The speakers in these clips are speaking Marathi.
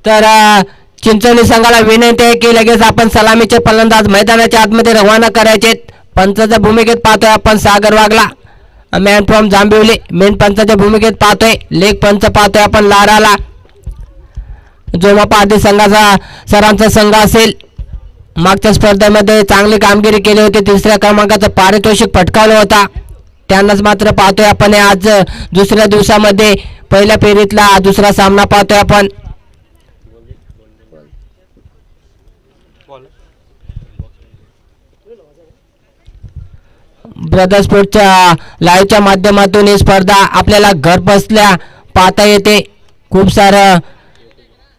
तर चिंचोली संघाला विनंती आहे की लगेच आपण सलामीचे फलंदाज मैदानाच्या आतमध्ये रवाना करायचे. पंचाच्या भूमिकेत पाहतोय आपण सागर वागला, मॅन फ्रॉम जांभिवली. मेन पंचाच्या भूमिकेत पाहतोय लेग पंच पाहतोय आपण लाराला, जो आधी संघाचा सरांचा संघ असेल. मागच्या स्पर्धेमध्ये चांगली कामगिरी केली होती, तिसऱ्या क्रमांकाचं पारितोषिक पटकावलं होता. त्यांनाच मात्र पाहतोय आपण आज दुसऱ्या दिवसामध्ये पहिल्या फेरीतला दुसरा सामना पाहतोय आपण. ब्रदर स्पोर्ट्सच्या लाईव्हच्या माध्यमातून ही स्पर्धा आपल्याला घर बसल्या पाहता येते. खूप सारं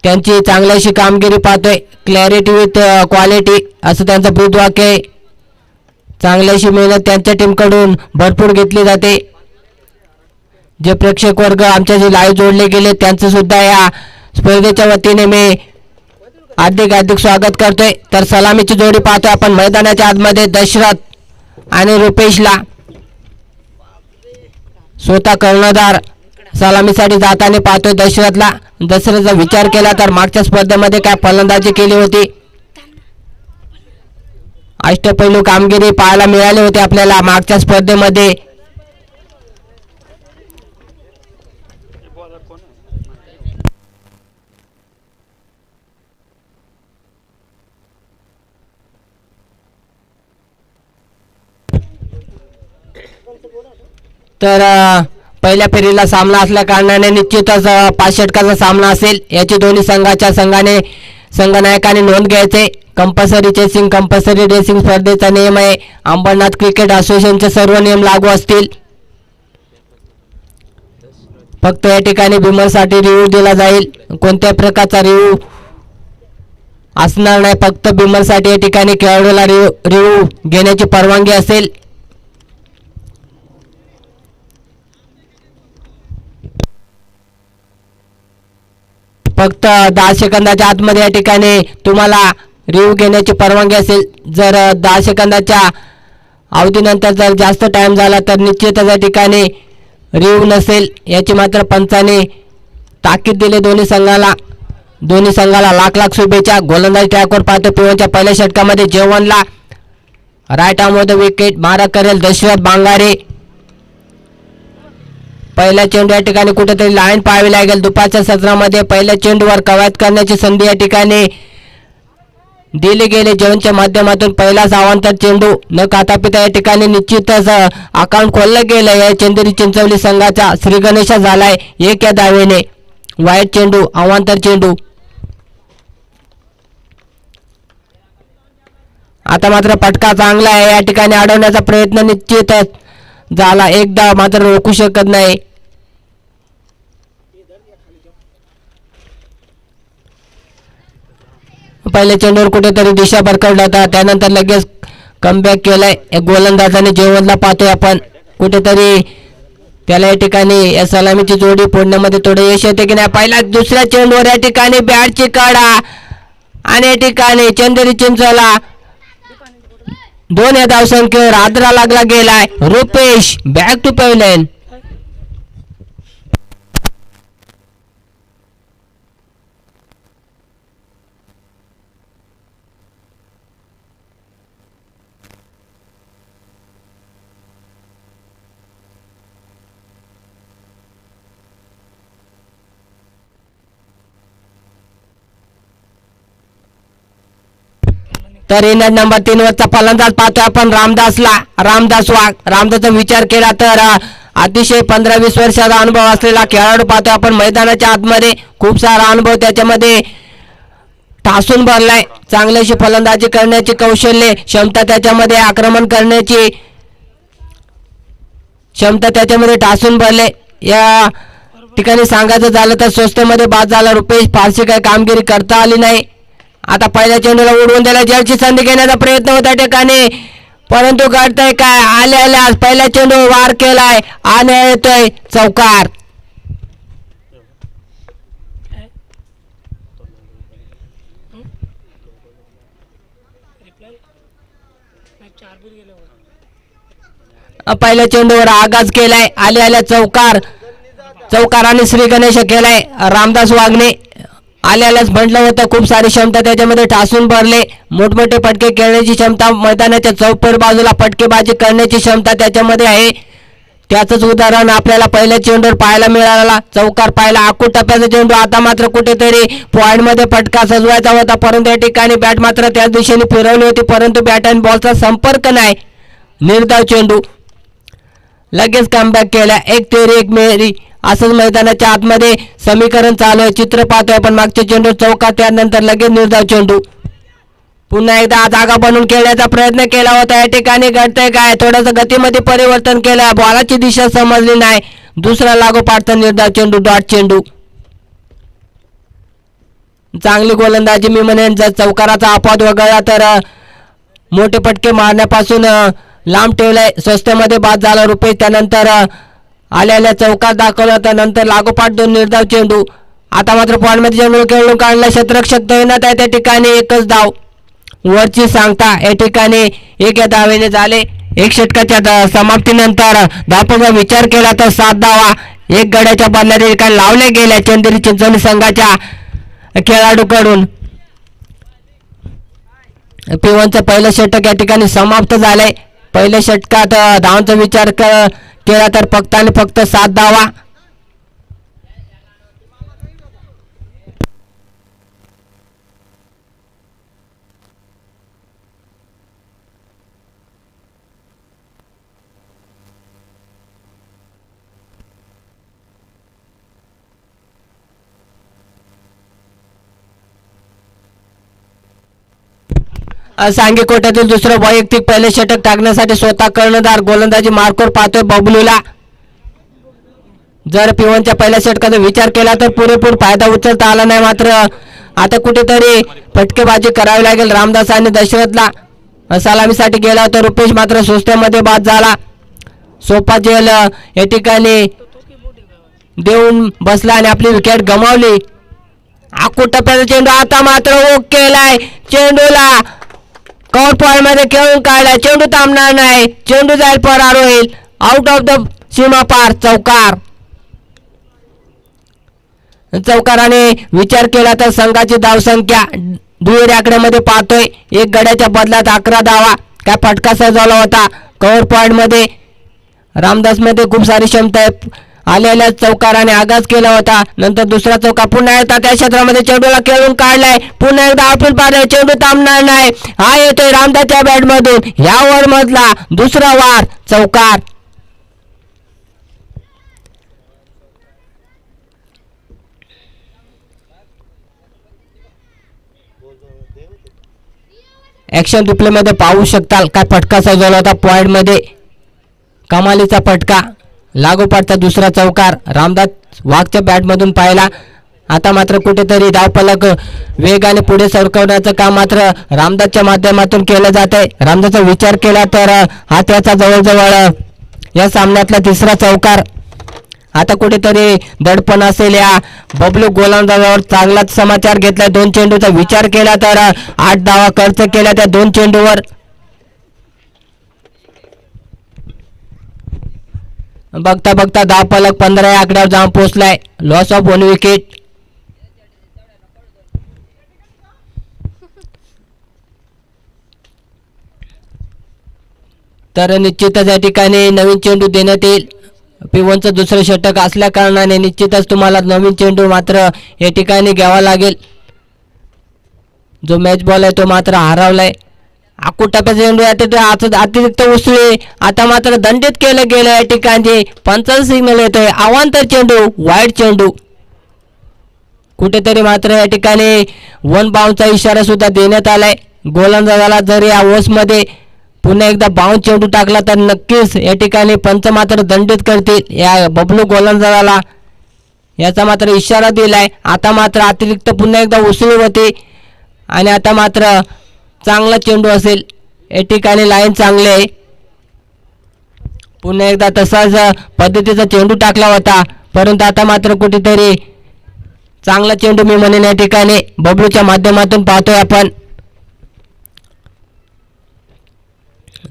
त्यांची चांगलीशी कामगिरी पाहतोय. क्लॅरिटी विथ क्वालिटी असं त्यांचं ब्रीदवाक्य आहे. चांगलीशी मेहनत त्यांच्या टीमकडून भरपूर घेतली जाते. जे प्रेक्षक वर्ग आमच्या जे लाईव्ह जोडले गेले त्यांचं सुद्धा या स्पर्धेच्या वतीने मी हार्दिक स्वागत करतोय. तर सलामीची जोडी पाहतोय आपण मैदानाच्या आतमध्ये दशरथ आणि रुपेशला. स्वतः कर्णधार सलामीसाठी जाताना पाहतोय दशरथला. दशरथचा विचार केला तर मागच्या स्पर्धेमध्ये काय फलंदाजी केली होती, अष्टपैलू कामगिरी पाहायला मिळाली होती आपल्याला मागच्या स्पर्धेमध्ये. तर पहिल्या फेरीला सामना असल्या कारणाने निश्चितच 5 षटकाचा सामना असेल. याची दोन्ही संघनायकाने नोंद घ्यायचे. कंपल्सरी चेसिंग कंपल्सरी रेसिंग स्पर्धेचा नियम आहे. अंबरनाथ क्रिकेट असोसिएशनचे सर्व नियम लागू असतील. फक्त या ठिकाणी बिमरसाठी रिव्ह्यू दिला जाईल. कोणत्या प्रकारचा रिव्ह्यू असणार नाही. फक्त बिमरसाठी या ठिकाणी खेळाडूला रिव्ह्यू घेण्याची परवानगी असेल. फक्त 10 सेकंदाच्या आतमध्ये या ठिकाणी तुम्हाला रिव्ह्यू घेण्याची परवानगी असेल. जर 10 सेकंदाच्या अवधीनंतर जर जास्त टाइम झाला तर निश्चितच या ठिकाणी रिव्ह्यू नसेल. याची मात्र पंचाने ताकीद दिली दोन्ही संघाला लाख शुभेच्छा. गोलंदाज ट्रॅकवर पाहतो पिवळच्या पहिल्या षटकामध्ये जेवणला राईट आर्म द विकेट मारा करेल दशरथ बांगारे. पहिल्या चेंडू या ठिकाणी कुठेतरी लाईन पाहावी लागेल. दुपारच्या सत्रामध्ये पहिल्या चेंडूवर कवायत करण्याची संधी या ठिकाणी दिली गेली. जेवणच्या माध्यमातून पहिलाच अवांतर चेंडू न खाता पिता या ठिकाणी निश्चितच अकाउंट खोललं गेलं. या चेंडूरी चिंचवली संघाचा श्री गणेशा झालाय 1 या धावेने. वाईट चेंडू अवांतर चेंडू. आता मात्र फटका चांगला आहे. या ठिकाणी अडवण्याचा प्रयत्न निश्चितच झाला. एकदा मात्र रोखू शकत नाही. पहिल्या चेंडूवर कुठेतरी दिशा भरकटला होता, त्यानंतर लगेच कमबॅक केलाय गोलंदाजाने. जेवणला पाहतोय आपण कुठेतरी त्याला या ठिकाणी या सलामीची जोडी फोडण्यामध्ये थोडं यश येते की नाही. पहिला दुसऱ्या चेंडूवर या ठिकाणी बॅटची कडा आणि या ठिकाणी चंदेरी चिंचोला 2 या धावसंख्येवर आदरा लागला गेलाय. Rupesh back to pavilion. तर इनर नंबर 3 वरचा फलंदाज पाहतोय आपण रामदास वाघ. रामदासचा विचार केला तर अतिशय 15-20 वर्षाचा अनुभव असलेला खेळाडू पाहतोय आपण मैदानाच्या आतमध्ये. खूप सारा अनुभव त्याच्यामध्ये ठासून भरलाय. चांगल्याशी फलंदाजी करण्याची कौशल्य क्षमता त्याच्यामध्ये, आक्रमण करण्याची क्षमता त्याच्यामध्ये ठासून भरले. या ठिकाणी सांगायचं झालं तर स्वस्तेमध्ये बाद झाला रुपेश. फारशी काही कामगिरी करता आली नाही. आता पहिल्या चेंडूला उडवून द्यायला जलची संधी घेण्याचा प्रयत्न होता ठिकाणी, परंतु घडतंय काय. आल्या पहिला चेंडू वार केलाय आणि येतोय चौकार. पहिल्या चेंडूवर आगाज केलाय. आल्या चौकार आणि श्री गणेश केलाय रामदास वाघने. आल्यालाच म्हटलं होतं खूप सारी क्षमता त्याच्यामध्ये ठासून भरले. मोठमोठे फटके खेळण्याची क्षमता, मैदानाच्या चौपट बाजूला फटकेबाजी करण्याची क्षमता त्याच्यामध्ये आहे. त्याचंच उदाहरण आपल्याला पहिल्या चेंडूवर पाहायला मिळाला. चौकार पाहायला आखूड टप्प्याचा चेंडू. आता मात्र कुठेतरी पॉइंटमध्ये फटका सजवायचा होता, परंतु या ठिकाणी बॅट मात्र त्याच दिशेने फिरवली होती, परंतु बॅट आणि बॉलचा संपर्क नाही. निर्धाव चेंडू. लगेच कमबॅक केला. एक तेरी एक मेरी असंच मैदानाच्या आतमध्ये समीकरण चालू आहे. चित्र पाहतोय पण मागच्या चेंडू चौकार, त्यानंतर लगेच निर्धाव चेंडू. पुन्हा एकदा जागा बनवून खेळण्याचा प्रयत्न केला होता. या ठिकाणी घडतंय काय, थोडंसं गतीमध्ये परिवर्तन केलं, बॉलाची दिशा समजली नाही. दुसरा लागोपाठचा निर्धाव चेंडू, डॉट चेंडू. चांगली गोलंदाजी मी म्हणेन. जर चौकाराचा अपवाद वगळला तर मोठे फटके मारण्यापासून लांब ठेवलाय. स्वस्तामध्ये बाद झाला रुपेश. त्यानंतर आल्याला चौकार दाखवला, त्यानंतर लागोपाठ दोन निर्धाव चेंडू. आता मात्र पॉइंटमध्ये चेंडू खेळून काढला. क्षेत्ररक्षक तैनात आहे त्या ठिकाणी. एकच धाव वरची सांगता. या ठिकाणी एक या धावेने झाले. एक षटकाच्या समाप्तीनंतर धावपचा विचार केला तर 7 धावा एक गड्याच्या बदल्यात या ठिकाणी लावल्या गेल्या चंदेरी चिंचोली संघाच्या खेळाडूकडून. P1चं पहिलं षटक या ठिकाणी समाप्त झालंय. पहिल्या षटकात धावांचा विचार केला तर फक्त आणि फक्त 7 धावा. सांगी कोट्यातील दुसरं वैयक्तिक पहिले षटक टाकण्यासाठी स्वतः कर्णधार गोलंदाजी मार्कवर पाहतोय बबलूला. जर P1च्या पहिल्या षटकाचा विचार केला तर पुरेपूर फायदा उचलता आला नाही. मात्र आता कुठेतरी फटकेबाजी करावी लागेल. रामदास आणि दशरथला सलामीसाठी गेला होता. रुपेश मात्र स्वस्तामध्ये बाद झाला. सोपा जेल या ठिकाणी देऊन बसला आणि आपली विकेट गमावली. आखूड टप्प्याचा चेंडू. आता मात्र ओक केलाय चेंडूला. कव्हर पॉइंट मध्ये खेळून काढलाय. चेंडू थांबणार नाही. चेंडू जाईल परार होईल. आउट ऑफ द सीमा पार. चौकार. चौकाराने विचार केला तर संघाची धावसंख्या दुहेरी आकड्यामध्ये पाहतोय. एक गड्याच्या बदल्यात 11 धावा. काय फटका सजवला होता कव्हर पॉइंट मध्ये. रामदास मध्ये खूप सारी क्षमता आहे. आलेल्या चौकाराने आगाज केला होता. नंतर दुसरा चौकार. पुन्हा एकदा त्या क्षेत्रामध्ये चेंडूला खेळून काढलाय. पुन्हा एकदा आउटफील्ड पाडलाय. चेंडू थांबणार नाही. हा येतोय रामदासच्या बॅट मधून. ह्या ओव्हर मधला दुसरा वार. चौकार. ऍक्शन रिप्ले मध्ये पाहू शकताल काय फटका सजवला होता पॉइंट मध्ये. कमालीचा फटका. लागोपाठचा दुसरा चौकार रामदास वाघच्या बॅट मधून पाहिला. आता मात्र कुठेतरी धावफलक वेगाने पुढे सरकवण्याचं काम मात्र रामदासच्या माध्यमातून केलं जात आहे. रामदासचा विचार केला तर हा त्याचा जवळजवळ या सामन्यातला तिसरा चौकार. आता कुठेतरी दडपण असेल या बबलू गोलंदाजावर. चांगलाच समाचार घेतला. 2 चेंडूचा विचार केला तर 8 धावा खर्च केल्या त्या 2 चेंडूवर. बघता बघता धावफलक 15 या आकड्यावर जाऊन पोहोचलाय. Loss of 1 wicket. तर निश्चितच या ठिकाणी नवीन चेंडू देण्यात येईल. P1चं दुसरं षटक असल्या कारणाने निश्चितच तुम्हाला नवीन चेंडू मात्र या ठिकाणी घ्यावा लागेल. जो मॅच बॉल आहे तो मात्र हरवलाय. आखूड टप्प्याचा चेंडू अतिरिक्त उसळी. आता मात्र दंडित केलं गेलं या ठिकाणी. पंचाचं सिग्नल येतोय. अवांतर चेंडू. वाईड चेंडू. कुठेतरी मात्र या ठिकाणी 1 बाउन्सचा इशारा सुद्धा देण्यात आलाय. गोलंदाजाला जर या ओव्हर्समध्ये पुन्हा एकदा बाउन्स चेंडू टाकला तर नक्कीच या ठिकाणी पंच मात्र दंडित करतील या बबलू गोलंदाजाला. याचा मात्र इशारा दिलाय. आता मात्र अतिरिक्त पुन्हा एकदा उसळी होती आणि आता मात्र चांगला चेंडू असेल. या ठिकाणी लाईन चांगली आहे. पुन्हा एकदा तसाच पद्धतीचा चेंडू टाकला होता, परंतु आता मात्र कुठेतरी चांगला चेंडू मी म्हणेन या ठिकाणी बबलूच्या माध्यमातून पाहतोय आपण.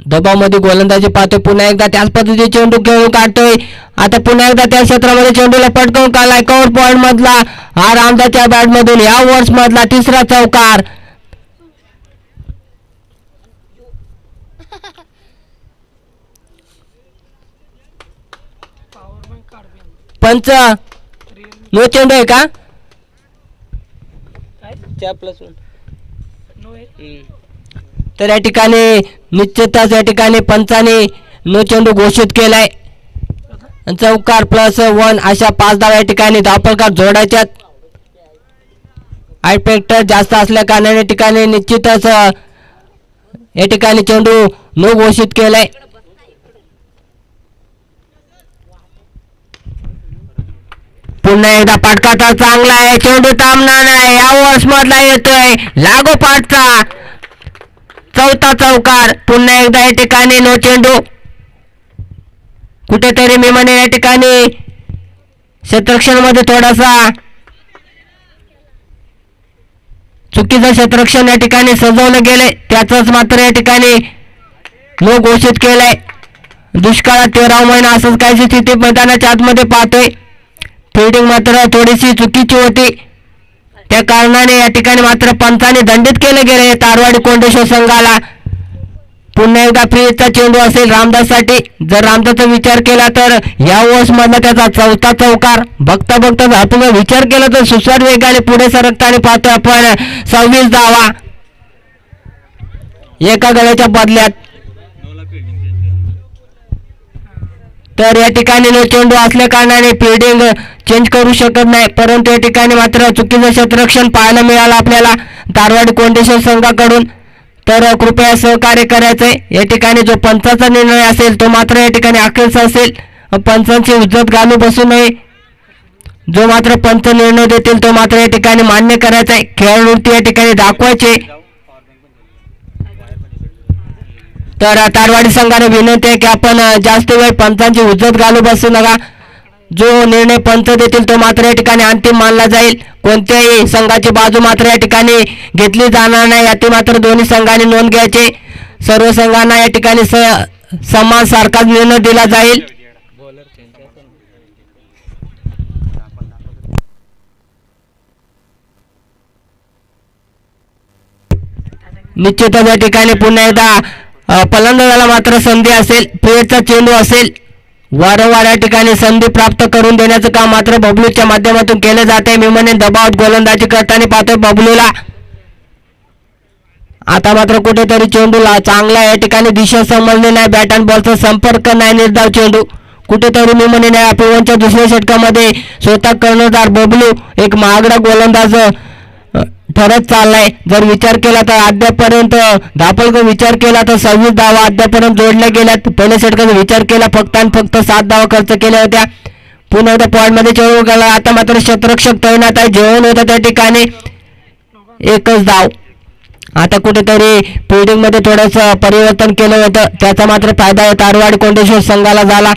दबावमध्ये गोलंदाजी पाहतोय. पुन्हा एकदा त्याच पद्धतीने चेंडू खेळून काढतोय. आता पुन्हा एकदा त्या क्षेत्रामध्ये चेंडूला पटकवून काढलाय. कव्हर पॉइंट मधला हा रामदासच्या बॅट मधून या ओव्हर्स मधला तिसरा चौकार. पंच नो चेंडू आहे का? तर या ठिकाणी निश्चितच या ठिकाणी पंचाने नो चेंडू घोषित केलाय. चौकार +1 अशा 5 धावा या ठिकाणी धावफलकात जोडायच्यात. आउट फॅक्टर जास्त असल्या कारणाने या ठिकाणी निश्चितच या ठिकाणी चेंडू नो घोषित केलाय. पुन्हा एकदा फटका चांगला आहे. चेंडू थांबणार नाही. या ओव्हर्स मधला येतोय लागोपाठचा चौथा चौकार. पुन्हा एकदा या ठिकाणी नो चेंडू. कुठेतरी मी म्हणे या ठिकाणी क्षेत्ररक्षण मध्ये थोडासा चुकीचं क्षेत्ररक्षण या ठिकाणी सजवलं गेले. त्याच मात्र या ठिकाणी नो घोषित केलंय. दुष्काळात 13 महिना असंच काहीची स्थिती मैदानाच्या आतमध्ये पाहतोय. फिल्डिंग मात्र थोडीशी चुकीची होती. त्या कारणाने या ठिकाणी मात्र पंचाने दंडित केले गेले तारवाडी कोंडेश्वर संघाला. पुन्हा एकदा फ्रीचा चेंडू असेल रामदाससाठी. जर रामदासचा विचार केला तर या ओव्हर्स मधला त्याचा चौथा चौकार. बघता बघता जर तुम्ही विचार केला तर सुसाट वेगाने पुढे सरकताना पाहतोय आपण 26 धावा एका गड्याच्या बदल्यात. तर या ठिकाणी नो चेंडू असल्या कारणाने फिल्डिंग चेंज करू शकत नाही. परंतु या ठिकाणी मात्र चुकीचं क्षेत्ररक्षण पाहायला मिळालं आपल्याला तारवाडी कोंडेश्वर संघाकडून. तर कृपया सहकार्य करायचंय. या ठिकाणी जो पंचाचा निर्णय असेल तो मात्र या ठिकाणी अखेरचा असेल. पंचांची उज्जत घालू बसू नये. जो मात्र पंच निर्णय देतील तो मात्र या ठिकाणी मान्य करायचा आहे. खेळाडूंची या ठिकाणी दाखवायचे. तर तारवाडी संघाने विनंती आहे की आपण जास्त वेळ पंचांची उज्जत घालू बसू नका. जो निर्णय पंच देतील तो मात्र या ठिकाणी अंतिम मानला जाईल. कोणत्याही संघाची बाजू मात्र या ठिकाणी घेतली जाणार नाही. याची मात्र दोन्ही संघांनी नोंद घ्यायची. सर्व संघांना या ठिकाणी समान सारखाच निर्णय दिला जाईल. निश्चितच या ठिकाणी पुन्हा एकदा फलंदाजाला मात्र संधी असेल. प्लेटचा चेंडू असेल. वारंवार या ठिकाणी संधी प्राप्त करून देण्याचं काम मात्र बबलूच्या माध्यमातून केलं जाते. मी म्हणेन दबावात गोलंदाजी करताना पाहतोय बबलूला. आता मात्र कुठेतरी चेंडूला चांगला या ठिकाणी दिशा समजली नाही. बॅट आणि बॉलचा संपर्क नाही. निर्धाव चेंडू कुठेतरी मी म्हणेन या P1च्या दुसऱ्या षटकामध्ये स्वतः कर्णधार बबलू एक महागडा गोलंदाज ठरत चाललाय. जर विचार केला तर अद्यापर्यंत धापलक विचार केला तर 26 धावा अद्यापर्यंत जोडल्या गेल्यात. पहिल्या षटकाचा विचार केला फक्त आणि फक्त 7 धावा खर्च केल्या होत्या. पुन्हा एकदा पॉइंट मध्ये चेंडू गेला. आता मात्र क्षेत्ररक्षक तैनात आहे. जेवण होतं त्या ठिकाणी एकच धाव. आता कुठेतरी फिल्डिंग मध्ये थोडंसं परिवर्तन केलं होतं. त्याचा मात्र फायदा तारवाडी कोंडेश्वर संघाला झाला.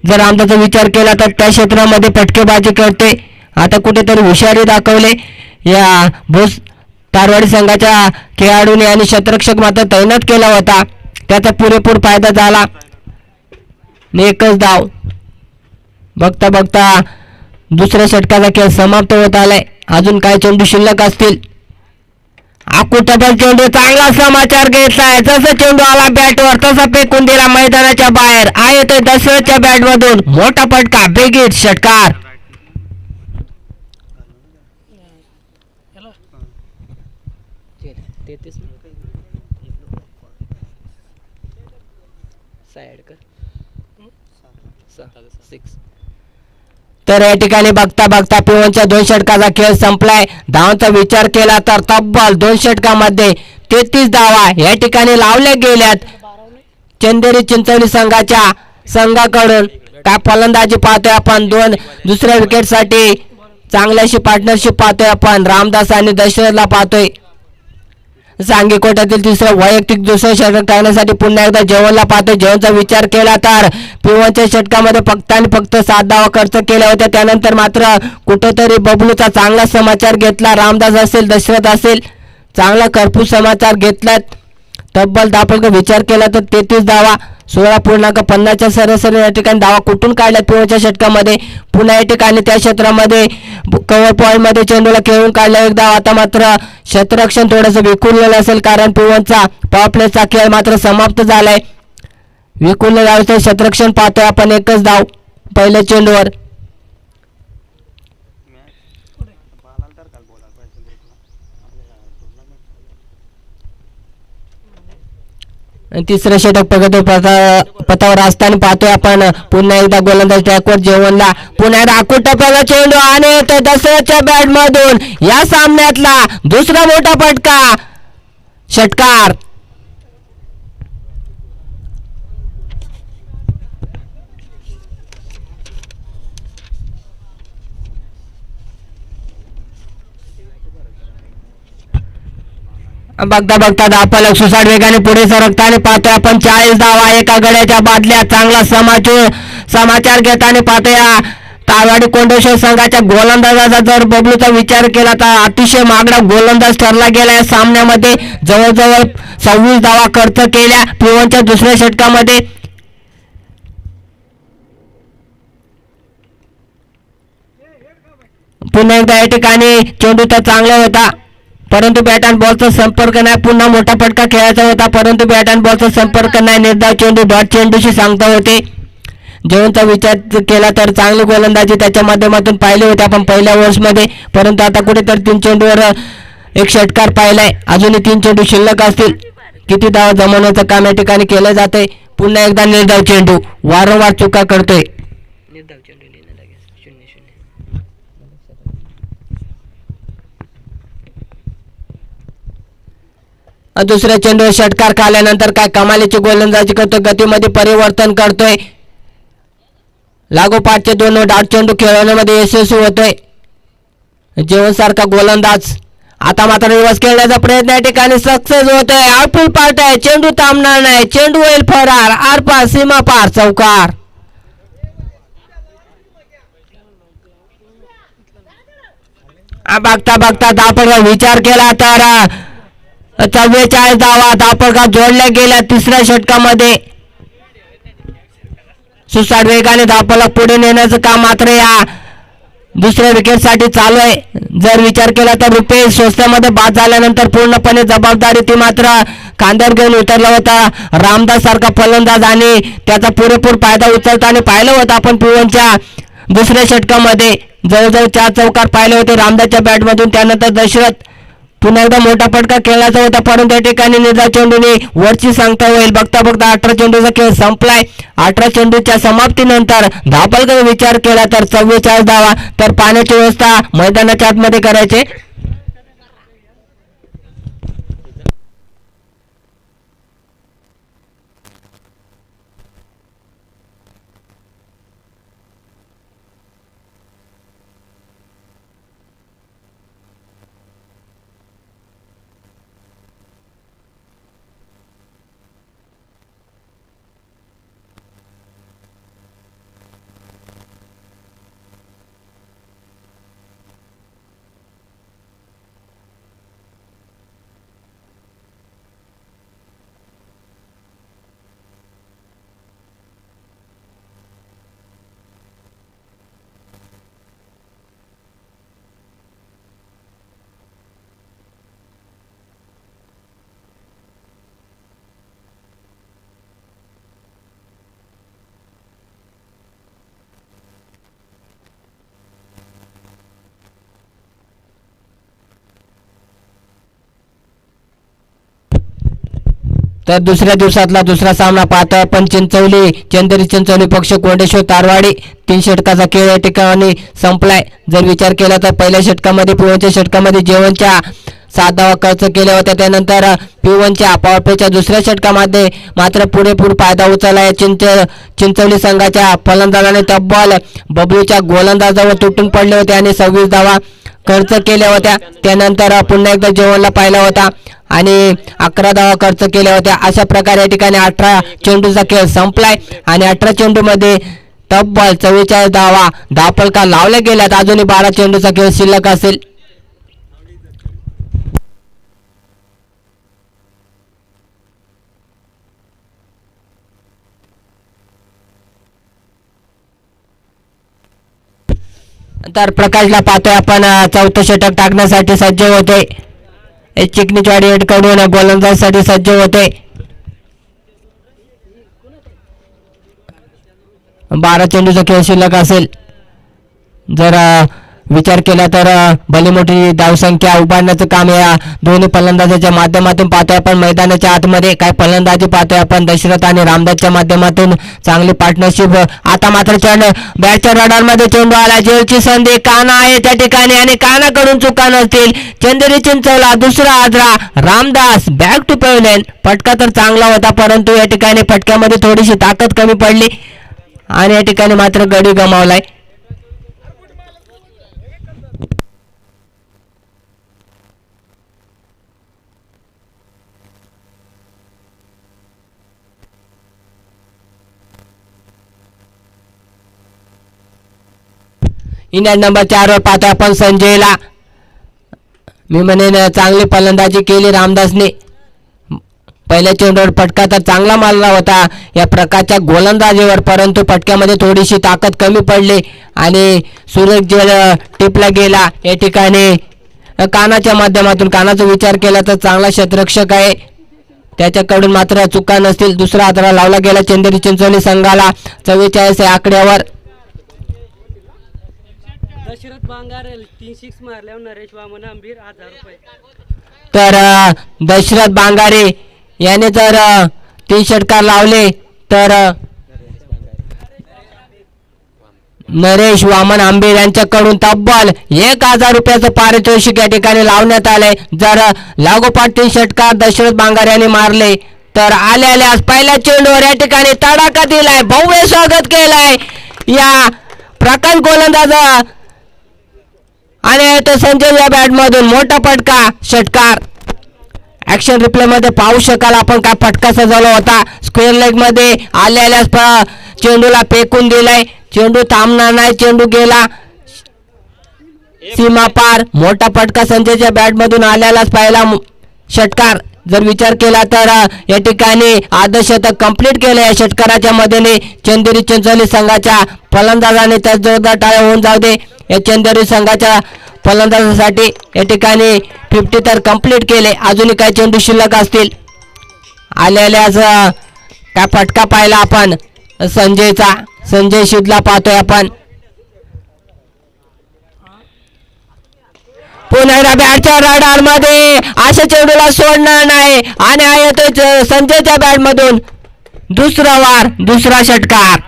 जर आमचा विचार केला तर त्या क्षेत्रामध्ये फटकेबाजी करते. आता कुठेतरी हुशारी दाखवले या भोस तारवाडी संघाच्या खेळाडूंनी आणि क्षेत्ररक्षक मात्र तैनात केला होता. त्याचा पुरेपूर फायदा झाला. एकच धाव. बघता बघता दुसऱ्या षटकाचा खेळ समाप्त होत आलाय. अजून काय चेंडू शिल्लक असतील. आकुटबल चेंडू. चांगला समाचार घेतलाय. जसं चेंडू आला बॅटवर तसा फेकून दिला मैदानाच्या बाहेर. आहे तो दशरथच्या बॅट मधून मोठा फटका. बेगीट षटकार. तर या ठिकाणी बघता बघता P1च्या 2 षटकाचा खेळ संपलाय. धावांचा विचार केला तर तब्बल 2 षटकामध्ये 33 धावा या ठिकाणी लावल्या गेल्यात. चंदेरी चिंचवली संघाकडून काय फलंदाजी पाहतोय आपण. दुसऱ्या विकेटसाठी चांगल्याशी पार्टनरशिप पाहतोय आपण. रामदास आणि दशरथला पाहतोय. सांगी कोट्यातील तिसरं वैयक्तिक दुसरं षटक टाळण्यासाठी पुन्हा एकदा जेवणला पाहतोय. जेवणचा विचार केला तर P1च्या षटकामध्ये फक्त आणि फक्त 7 धावा खर्च केल्या होत्या. त्यानंतर मात्र कुठेतरी बबलूचा चांगला समाचार घेतला. रामदास असेल दशरथ असेल चांगला खरपूस समाचार घेतलात. तब्बल धापलका विचार केला तर 33 धावा 16.50च्या सरासरी या ठिकाणी धावा कुठून काढल्या पिवळच्या षटकामध्ये. पुन्हा या ठिकाणी त्या क्षेत्रामध्ये कव्हर पॉईंट मध्ये चेंडूला खेळून काढला एक धाव. आता मात्र क्षेत्ररक्षण थोडंसं विखुरलेलं असेल कारण पिवळचा पॉवर प्लेचा खेळ मात्र समाप्त झालाय. विखुरलेलं धावचं क्षेत्ररक्षण पाहतोय आपण एकच धाव पहिल्या चेंडूवर. तिसरं षटक प्रगती पथावर असताना पाहतोय आपण पुन्हा एकदा गोलंदाज ट्रॅकवर जेवणला पुन्हा राखून टप्प्याला चेंडू आणि दसऱ्याच्या बॅट मधून या सामन्यातला दुसरा मोठा फटका षटकार. बघता बघता धापलक सुसाट वेगाने पुढे सरकताना पाहतोय आपण 40 धावा एका गड्याच्या बादल्या. चांगला समाचार घेताना पाहतोय तारवाडी कोंडेश्वर संघाच्या गोलंदाजाचा जर बबलूचा विचार केला तर अतिशय मागडा गोलंदाज ठरला गेला या सामन्यामध्ये. जवळजवळ 26 धावा खर्च केल्या पिवळच्या दुसऱ्या षटकामध्ये. पुन्हा एकदा या ठिकाणी चेंडू तर चांगला होता परंतु बॅट अँड बॉलचा संपर्क नाही. पुन्हा मोठा फटका खेळायचा होता परंतु बॅट अँड बॉलचा संपर्क नाही. निर्धाव चेंडू डॉट चेंडूशी सांगता होते. जेवणचा विचार केला तर चांगली गोलंदाजी त्याच्या माध्यमातून पाहिले होते आपण पहिल्या ओव्हर्समध्ये. परंतु आता कुठेतरी 3 चेंडूवर एक षटकार पाहिलाय. अजूनही 3 चेंडू शिल्लक असतील. किती धावा जमवण्याचं काम या ठिकाणी केलं जातंय. पुन्हा एकदा निर्धाव चेंडू वारंवार चुका करतोय. दुसऱ्या चेंडूवर षटकार खाल्यानंतर काय कमालीची गोलंदाजी करतोय. गतीमध्ये परिवर्तन करतोय. लागोपाठचे 2 डाव चेंडू खेळवण्यामध्ये यशस्वी होतोय जेवण सारखा गोलंदाज. आता मात्र रिवर्स खेळण्याचा प्रयत्न या ठिकाणी सक्सेस होतोय. आउटफील्ड पार्ट आहे. चेंडू थांबणार नाही. चेंडू होईल फरार. आरपार सीमा पार चौकार. बघता बघता धापलका विचार केला तर 44 धावा धापलका जोडल्या गेल्या तिसऱ्या षटकामध्ये. सुसाट वेगाने धापलक पुढे नेण्याचं काम मात्र या दुसऱ्या विकेटसाठी चालू आहे. जर विचार केला तर रुपेश स्वस्त्यामध्ये बाद झाल्यानंतर पूर्णपणे जबाबदारी ती मात्र खांद्यावर घेऊन उतरला होता रामदास सारखा फलंदाज आणि त्याचा पुरेपूर फायदा उचलताना पाहिलं होतं आपण पिवळच्या दुसऱ्या षटकामध्ये. जवळजवळ 4 चौकार पाहिले होते रामदासच्या बॅटमधून. त्यानंतर दशरथ पुन्हा एकदा मोठा फटका खेळायचा होता परंतु या ठिकाणी निर्धाव चेंडूने वरची सांगता होईल. बघता बघता 18 चेंडूचा खेळ संपलाय. 18 चेंडूच्या समाप्तीनंतर धापलकर विचार केला तर 44 धावा. तर पाण्याची व्यवस्था मैदानाच्या आतमध्ये करायचे. तर दुसऱ्या दिवसातला दुसरा सामना पाहतोय आपण चिंचवली पक्ष कोंडेश्वर तारवाडी. 3 षटकाचा खेळ या ठिकाणी संपलाय. जर विचार केला तर पहिल्या षटकामध्ये पिवळच्या षटकामध्ये जेवणच्या 7 धावा खर्च केल्या होत्या. त्यानंतर पिवळच्या पॉवर प्लेच्या दुसऱ्या षटकामध्ये मात्र पुरेपूर फायदा उचलला. चिंचवली संघाच्या फलंदाजाने तब्बल बबलूच्या गोलंदाजावर तुटून पडले होते आणि 26 धावा खर्च केल्या होत्या. त्यानंतर पुन्हा एकदा जेवणला पाहिला होता आणि 11 धावा खर्च केल्या होत्या. अशा प्रकारे या ठिकाणी 18 चेंडूचा खेळ संपलाय आणि 18 चेंडूमध्ये तब्बल 44 धावा धापलका लावल्या गेल्यात. अजूनही 12 चेंडूचा खेळ शिल्लक असेल. तर प्रकाशला पाहतोय आपण चौथं षटक टाकण्यासाठी सज्ज होते. चिकनीचवाडी हेडकडून गोलंदाजीसाठी सज्ज होते. 12 चेंडूचा खेळ शिल्लक असेल. जर विचार केला तर भली मोठी धावसंख्या उभारण्याचं काम या दोन्ही फलंदाजाच्या माध्यमातून पाहतोय आपण. मैदानाच्या आतमध्ये काय फलंदाजी पाहतोय आपण. दशरथ आणि रामदासच्या माध्यमातून चांगली पार्टनरशिप. आता मात्र बॅटच्या रडारमध्ये चेंडू आला. जेलची संधी. काना आहे त्या ठिकाणी आणि कानाकडून चुका नसतील. चंदेरी चिंचवला दुसरा आदरा. Ramdas back to pavilion. फटका तर चांगला होता परंतु या ठिकाणी फटक्यामध्ये थोडीशी ताकद कमी पडली आणि या ठिकाणी मात्र गडी गमावलाय. इंडियन नंबर 4 वर पाहतो आपण संजयला. मी म्हणेन चांगली फलंदाजी केली रामदासने. पहिल्या चेंडूवर फटका तर चांगला मारला होता या प्रकारच्या गोलंदाजीवर परंतु फटक्यामध्ये थोडीशी ताकद कमी पडली आणि सुरेख जेल टिपला गेला. या ठिकाणी कानाच्या माध्यमातून कानाचा विचार केला तर चांगला क्षेत्ररक्षक आहे त्याच्याकडून मात्र चुका नसतील. दुसरा आदरा लावला गेला चंदेरी चिंचोली संघाला 44 या आकड्यावर. दशरथ बांगारे 3 6 मारल्यावर नरेश वामन आंबीर 1000 रुपये. तर दशरथ बांगारे याने जर 3 षटकार लावले तर नरेश वामन आंबीर यांच्याकडून तब्बल 1000 रुपयाचं पारितोषिक या ठिकाणी लावण्यात आले. जर लागोपाठ 3 षटकार दशरथ बांगारे यांनी मारले तर आल्यास पहिल्या चेंडूवर या ठिकाणी तडाखा दिलाय. भव्य स्वागत केलंय या प्रकाश गोलंदाज आणि तो संजय या बॅटमधून मोठा फटका षटकार. ऍक्शन रिप्ले मध्ये पाहू शकाल आपण काय फटका सजवला होता. स्क्वेअर लेग मध्ये आल्यास चेंडूला फेकून दिलाय. चेंडू थांबणार नाही. चेंडू गेला सीमा पार. मोठा फटका संजयच्या बॅट मधून आल्यालाच पहिला षटकार. जर विचार केला तर या ठिकाणी अर्धशतक कंप्लीट केलं या षटकाराच्या मदतीने चंदेरी चिंचोली संघाच्या फलंदाजाने त्या जोरदार टाळ्या होऊन जाऊ दे. या चंदेरी संघाच्या फलंदाजासाठी या ठिकाणी 50 तर कंप्लीट केले. अजूनही काही चेंडू शिल्लक असतील. आल्यास काय फटका पाहिला आपण संजयचा. संजय शिदला पाहतोय आपण. पुन्हा एकदा बॅटच्या रडार मध्ये अशा चेंडूला सोडणार नाही आणि हा येतोय संजयच्या बॅट मधून दुसरा वार दुसरा षटकार.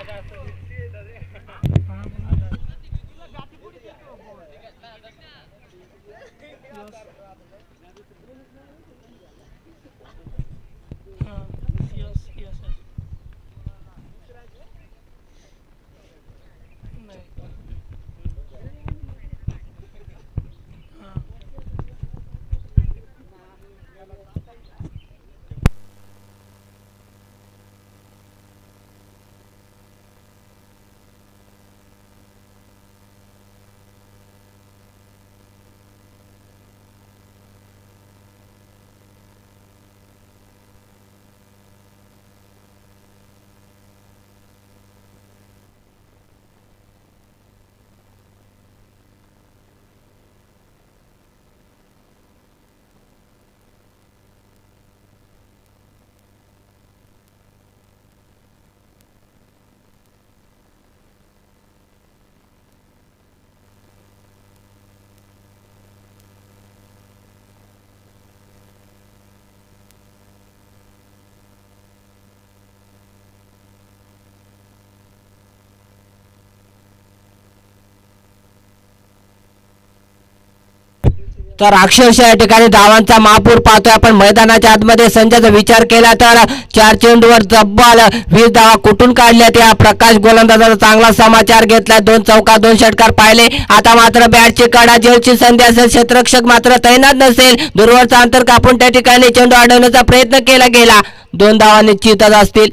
तर अक्षरशः या ठिकाणी धावांचा महापूर पाहतोय आपण मैदानाच्या आतमध्ये. संजयचा विचार केला तर 4 चेंडूवर तब्बल 20 धावा कुठून काढल्या. त्या प्रकाश गोलंदाजाचा चांगला समाचार घेतला. 2 चौका 2 षटकार पाहिले. आता मात्र बॅटची कडा जेलची संधी असेल. क्षेत्ररक्षक मात्र तैनात नसेल. दूरवरचा अंतर कापून त्या ठिकाणी चेंडू अडवण्याचा प्रयत्न केला गेला. 2 धावा निश्चितच असतील.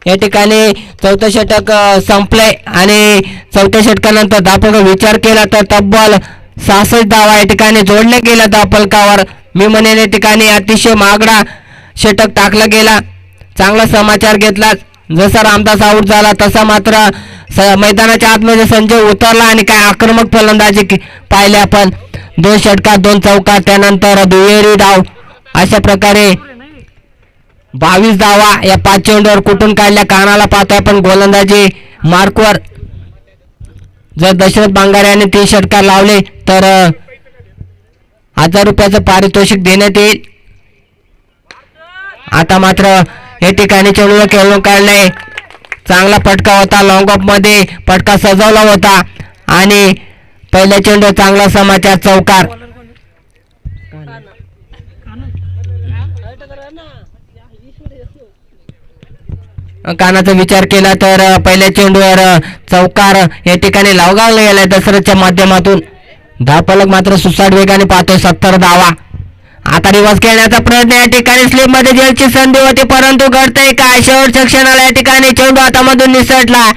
या ठिकाणी चौथं षटक संपले आणि चौथ्या षटकानंतर धावफलकावर विचार केला तर तब्बल 66 धावा या ठिकाणी जोडल्या गेल्या धावफलकावर. मी म्हणेन या ठिकाणी अतिशय महागडा षटक टाकला गेला. चांगला समाचार घेतला जसा रामदास आऊट झाला तसा मात्र मैदानाच्या आतमध्ये संजय उतरला आणि काय आक्रमक फलंदाजी पाहिले आपण. 2 षटकार 2 चौकार त्यानंतर दुहेरी डाव. अशा प्रकारे 22 धावा या 5 चेंडूवर कुठून काढल्या कानाला पाहतोय आपण गोलंदाजी मार्कवर. जर दशरथ बांगारे यांनी 3 षटकार लावले तर 1000 रुपयाचं पारितोषिक देण्यात येईल. आता मात्र या ठिकाणी चेंडूला खेळून काढले. चांगला फटका होता. लॉंग ऑफ मध्ये फटका सजवला होता आणि पहिल्या चेंडू चांगला समाचार चौकार. कानाचा विचार केला तर पहिल्या चेंडूवर चौकार या ठिकाणी लावगावला गेलाय दशरथच्या माध्यमातून. धावफलक मात्र सुसाट वेगाने पाहतोय 70 धावा. आता रिवर्स खेळण्याचा प्रयत्न या ठिकाणी स्लिप मध्ये जेलची संधी होती परंतु घडतंय काय शेवटच्या क्षणाला या ठिकाणी चेंडू हातामधून निसटला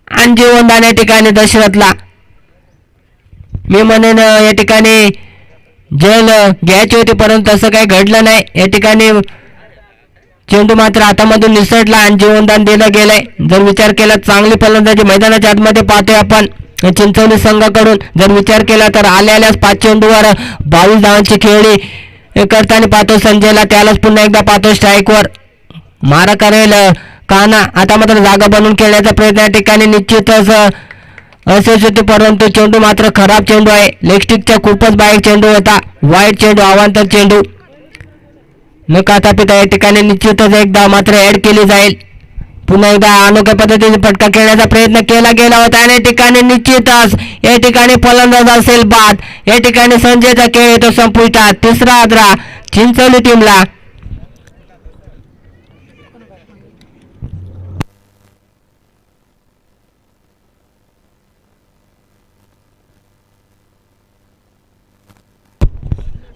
आणि जीवनदान या ठिकाणी दशरथला. मी म्हणेन या ठिकाणी जेल घ्यायची होती परंतु तसं काही घडलं नाही. या ठिकाणी चेंडू मात्र हातामधून निसटला आणि जीवनदान दिलं गेलंय. जर विचार केला चांगली फलंदाजी मैदानाच्या आतमध्ये पाहतोय आपण चिंचवली संघाकडून. जर विचार केला तर आल्यास 5 चेंडूवर 22 धावांची खेळी करताना पाहतो संजयला. त्यालाच पुन्हा एकदा पाहतो स्ट्राईकवर मारा करेल काना. आता मात्र जागा बनवून खेळण्याचा प्रयत्न या ठिकाणी निश्चितच असेच होते परंतु चेंडू मात्र खराब चेंडू आहे. लेगस्टिकच्या खूपच बाहेर चेंडू होता. वाईट चेंडू अवांतर चेंडू न खाता पिता या ठिकाणी निश्चितच एकदा मात्र ऍड केली जाईल. पुन्हा एकदा अनोख्या पद्धतीने फटका खेळण्याचा प्रयत्न केला गेला होता आणि या ठिकाणी निश्चितच या ठिकाणी फलंदाज असेल बाद. या ठिकाणी संजयचा खेळ येतो संपुष्टात. 3रा आद्रा चिंचवली टीमला.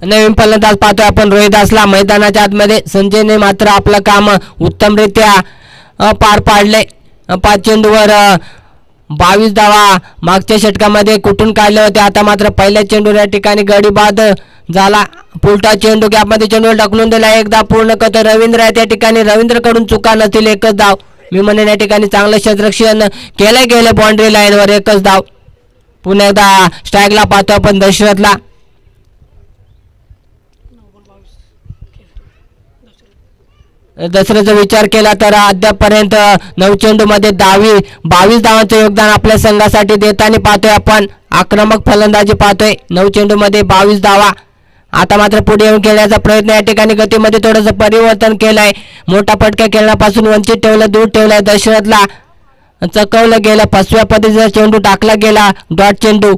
नवीन फलंदाज पाहतोय आपण रोहिदासला मैदानाच्या आतमध्ये. संजयने मात्र आपलं काम उत्तमरित्या पार पाडले. 5 चेंडूवर 22 धावा मागच्या षटकामध्ये कुठून काढले होते. आता मात्र पहिल्या चेंडूवर या ठिकाणी गडी बाद झाला. पुलटा चेंडू गॅपमध्ये चेंडूवर ढकलून दिला. एकदा पूर्ण करतो रवींद्र आहे. त्या ठिकाणी रवींद्रकडून चुका नसतील. 1च धाव. मी म्हणेन या ठिकाणी चांगलं क्षेत्ररक्षण केलं गेलं बाउंड्री लाईनवर. 1च धाव. पुन्हा एकदा स्ट्राईकला पाहतो आपण दशरथला. दसऱ्याचा विचार केला तर अद्यापपर्यंत 9 चेंडूमध्ये 22 धावांचं योगदान आपल्या संघासाठी देताना पाहतोय आपण. आक्रमक फलंदाजी पाहतोय. 9 चेंडूमध्ये 22 धावा. आता मात्र पुढे येऊन खेळण्याचा प्रयत्न या ठिकाणी गतीमध्ये थोडंसं परिवर्तन केलंय. मोठा फटका खेळण्यापासून वंचित ठेवलं, दूर ठेवलाय दशरथला. चकवलं गेलं. 5व्या पद्धतीचा चेंडू टाकला गेला. डॉट चेंडू.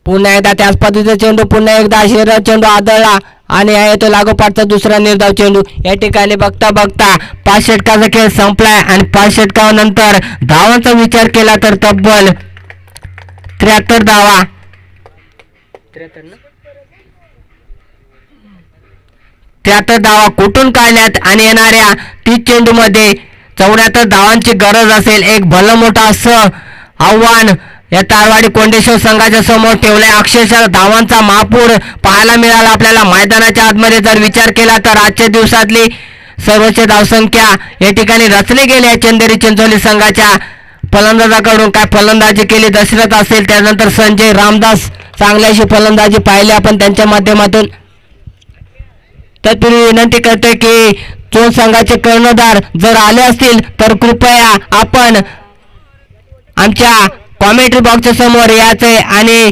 पुन्हा एकदा त्याच पद्धतीचा चेंडू पुन्हा एकदा शरीर चेंडू आदळला आणि आहे तो लागोपाठचा 2रा निर्धाव चेंडू. या ठिकाणी बघता बघता 5 षटकाचा खेळ संपलाय आणि 5 षटकानंतर धावांचा विचार केला तर तब्बल 73 धावा. 73 धावा कुठून काढल्यात आणि येणाऱ्या 30 चेंडूमध्ये 74 धावांची गरज असेल. एक भलं मोठं असं आव्हान या तारवाडी कोंडेश्वर संघाच्या समोर ठेवलाय. अक्षरशः धावांचा महापूर पाहायला मिळाला आपल्याला मैदानाच्या आतमध्ये. जर विचार केला तर आजच्या दिवसातली सर्वोच्च धावसंख्या या ठिकाणी रचली गेली आहे चंदेरी चिंचोली संघाच्या फलंदाजाकडून. काय फलंदाजी केली दशरथ असेल, त्यानंतर संजय, रामदास चांगल्याशी फलंदाजी पाहिली आपण त्यांच्या माध्यमातून. तत्पूर्वी विनंती करते की चोन संघाचे कर्णधार जर आले असतील तर कृपया आपण आमच्या कॉमेंट्री बॉक्सच्या समोर यायचंय. आणि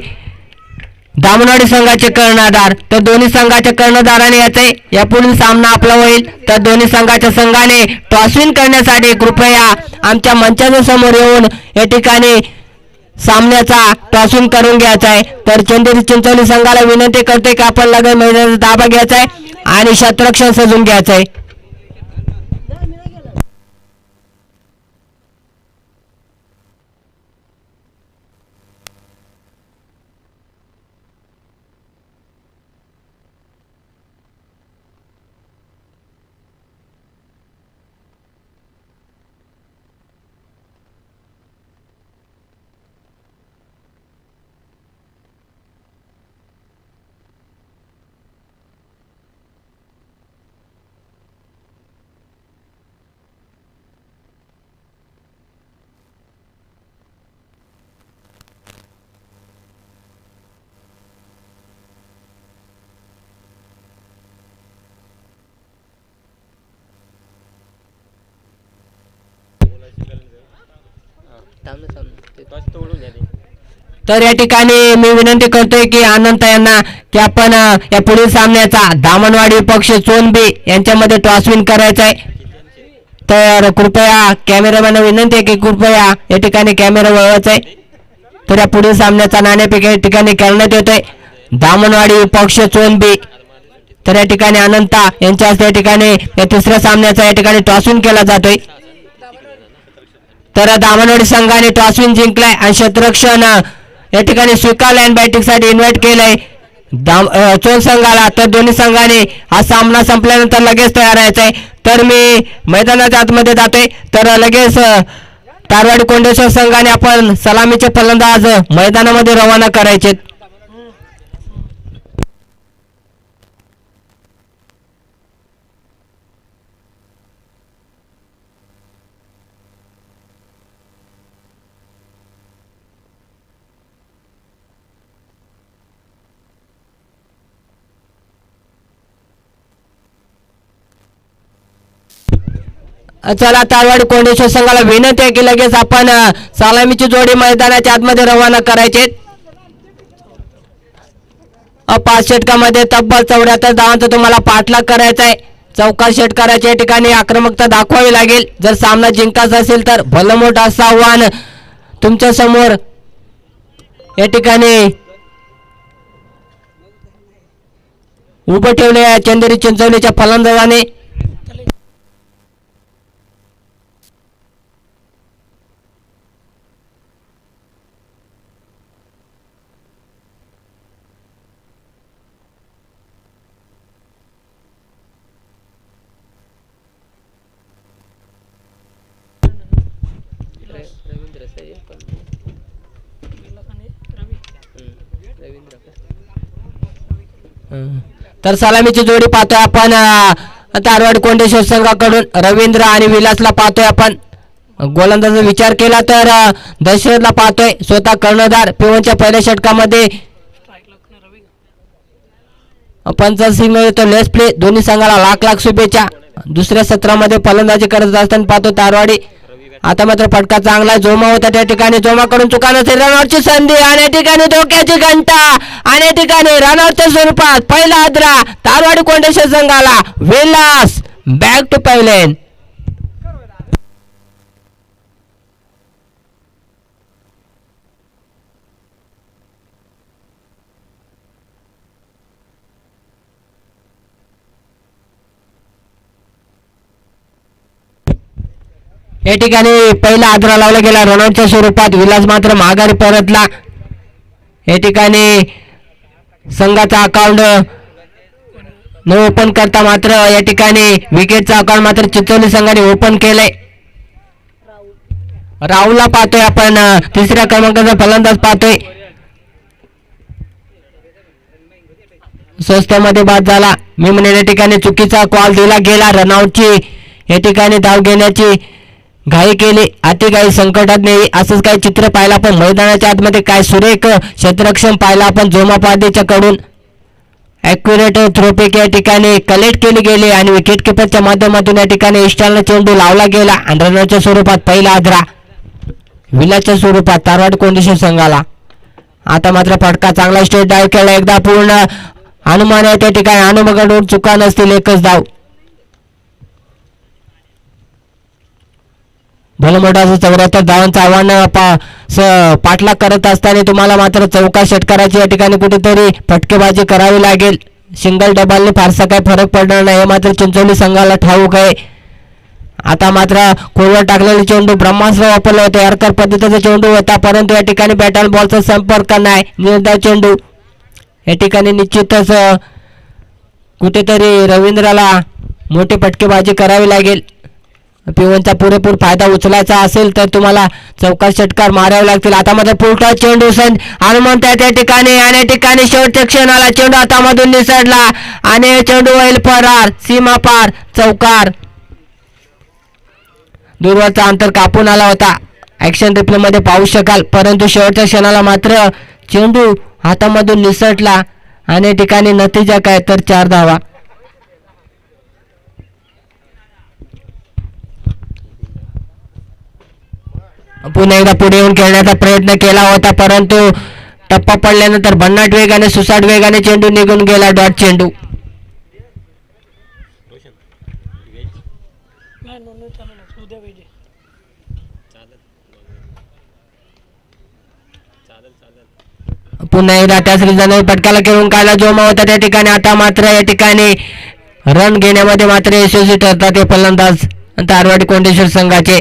दामनवाडी संघाचे कर्णधार तर दोन्ही संघाच्या कर्णधाराने यायचंय. यापुढील सामना आपला होईल तर दोन्ही संघाच्या संघाने टॉसविन करण्यासाठी कृपया आमच्या मंचाच्या समोर येऊन या ठिकाणी सामन्याचा टॉसविन करून घ्यायचा आहे. तर चंदेरी चिंचवली संघाला विनंती करते की आपण लगेच मैदानाचा ताबा घ्यायचा आहे आणि क्षेत्ररक्षण सजून घ्यायचं आहे. तर या ठिकाणी मी विनंती करतोय की अनंत यांना की आपण या पुढील सामन्याचा दामणवाडी पक्ष चोनबी यांच्यामध्ये टॉस विन करायचा आहे. तर कृपया कॅमेरामॅन विनंती आहे की कृपया या ठिकाणी कॅमेरा वळवायचा आहे. तर या पुढील सामन्याचा नाणेफेक या ठिकाणी करण्यात येतोय. दामणवाडी पक्ष चोनबी. तर या ठिकाणी अनंता यांच्या हस्ते या ठिकाणी या तिसऱ्या सामन्याचा या ठिकाणी टॉस विन केला जातोय. तर दामणवाडी संघाने टॉस विन जिंकलाय आणि क्षेत्ररक्षण या ठिकाणी स्वीकारलं आणि बॅटिंग साठी इन्व्हाइट केलंय चोन संघाला. तर दोन्ही संघाने हा सामना संपल्यानंतर लगेच तयार व्हायचा आहे. तर मी मैदानाच्या आतमध्ये जातोय. तर लगेच तारवाडी कोंडेश्वर संघाने आपण सलामीचे फलंदाज मैदानामध्ये रवाना करायचे. चला तारवाडी कोंडेश्वर संघाला विनंती आहे की लगेच आपण सलामीची जोडी मैदानाच्या आतमध्ये रवाना करायचे. 5 षटकामध्ये तब्बल 74 धावांचा तुम्हाला पाठलाग करायचा आहे. चौकार षटकाराच्या या ठिकाणी आक्रमकता दाखवावी लागेल. जर सामना जिंकायचा असेल तर भलं मोठं असं आव्हान तुमच्या समोर या ठिकाणी उभं ठेवले आहे चंदेरी चिंचवलीच्या फलंदाजाने. तर सलामीची जोडी पाहतोय आपण तारवाडी कोंडेश्वर संघाकडून रवींद्र आणि विलासला पाहतोय आपण. गोलंदाजाचा विचार केला तर दशरथला पाहतोय. स्वतः कर्णधार पिवनच्या पहिल्या षटकामध्ये पंचसिंग तो लेस प्ले. दोन्ही संघाला लाख लाख शुभेच्छा. दुसऱ्या सत्रामध्ये फलंदाजी करत असताना पाहतो तारवाडी. आता मात्र फटका चांगला जोमा होता त्या ठिकाणी. जोमाकडून चुका नसेल. रनआउटची संधी आणि या ठिकाणी धोक्याची घंटा आणि या ठिकाणी रनआउटच्या स्वरूपात पहिला आद्रा तारवाडी कोंडेश्वर संघाला. Vilas back to pavilion. या ठिकाणी पहिला आदरा लावला गेला रनआउटच्या स्वरूपात. विलास मात्र माघारी परतला. या ठिकाणी संघाचा अकाउंट न ओपन करता मात्र या ठिकाणी विकेटचा अकाउंट मात्र चिंचोली संघाने ओपन केलंय. राहुलला पाहतोय आपण. तिसऱ्या क्रमांकाचा फलंदाज पाहतोय. स्वस्तामध्ये बाद झाला. मी म्हणेन या ठिकाणी चुकीचा कॉल दिला गेला. रनआउटची या ठिकाणी धाव घेण्याची घाई केली. अति घाई संकटात नेवी असंच काही चित्र पाहिलं आपण मैदानाच्या आतमध्ये. काय सुरेख क्षेत्ररक्षण पाहिलं आपण जोमापादेच्या कडून. ॲक्युरेट थ्रोपिक या ठिकाणी कलेक्ट केली गेली आणि विकेट किपरच्या माध्यमातून या ठिकाणी इष्टाला चेंडू लावला गेला आणि रनच्या स्वरूपात पहिला आदरा विलासच्या स्वरूपात तारवाडी कोंडेश्वर संघाला. आता मात्र फटका चांगला स्ट्रेट डाव केला. एकदा पूर्ण अनुमान आहे त्या ठिकाणी. अनुमानाकडून चुका नसतील. एकच धाव. भलं मोठा असं 74 धावांचं आव्हान पाठलाग करत असताना तुम्हाला मात्र चौकार षटकाराची या ठिकाणी कुठेतरी फटकेबाजी करावी लागेल. सिंगल डबलने फारसा काही फरक पडणार नाही हे मात्र चिंचोली संघाला ठाऊक आहे. आता मात्र खोलवर टाकलेले चेंडू ब्रह्मास्त्र वापरला होता. यारकर पद्धतीचा चेंडू होता परंतु या ठिकाणी बॅट आणि बॉलचा संपर्क नाही. निर्धाव चेंडू या ठिकाणी निश्चितच कुठेतरी रवींद्रला मोठी फटकेबाजी करावी लागेल. पिवनचा पुरेपूर फायदा उचलायचा असेल तर तुम्हाला चौकार षटकार मारावे लागतील. आता मात्र पुलटा चेंडू हनुमंत त्या ठिकाणी आणि या ठिकाणी शेवटच्या क्षणाला चेंडू हातामधून निसटला आणि चेंडू होईल फरार. सीमा पार. चौकार. दूरवरचा अंतर कापून आला होता. ऍक्शन रिप्ले मध्ये पाहू शकाल परंतु शेवटच्या क्षणाला मात्र चेंडू हातामधून निसटला आणि या ठिकाणी नतीजा काय तर 4 धावा. पुन्हा एकदा पुढे येऊन खेळण्याचा प्रयत्न केला होता, परंतु टप्पा पडल्यानंतर भन्नाट वेगाने सुसाट वेगाने चेंडू निघून गेला. डॉट चेंडू. पुन्हा एकदा त्याच रिझाने पटकाला खेळून काढला जोमा होता त्या ठिकाणी. आता मात्र या ठिकाणी रन घेण्यामध्ये मात्र यशस्वी ठरतात हे फलंदाज तारवाडी कोंडेश्वर संघाचे.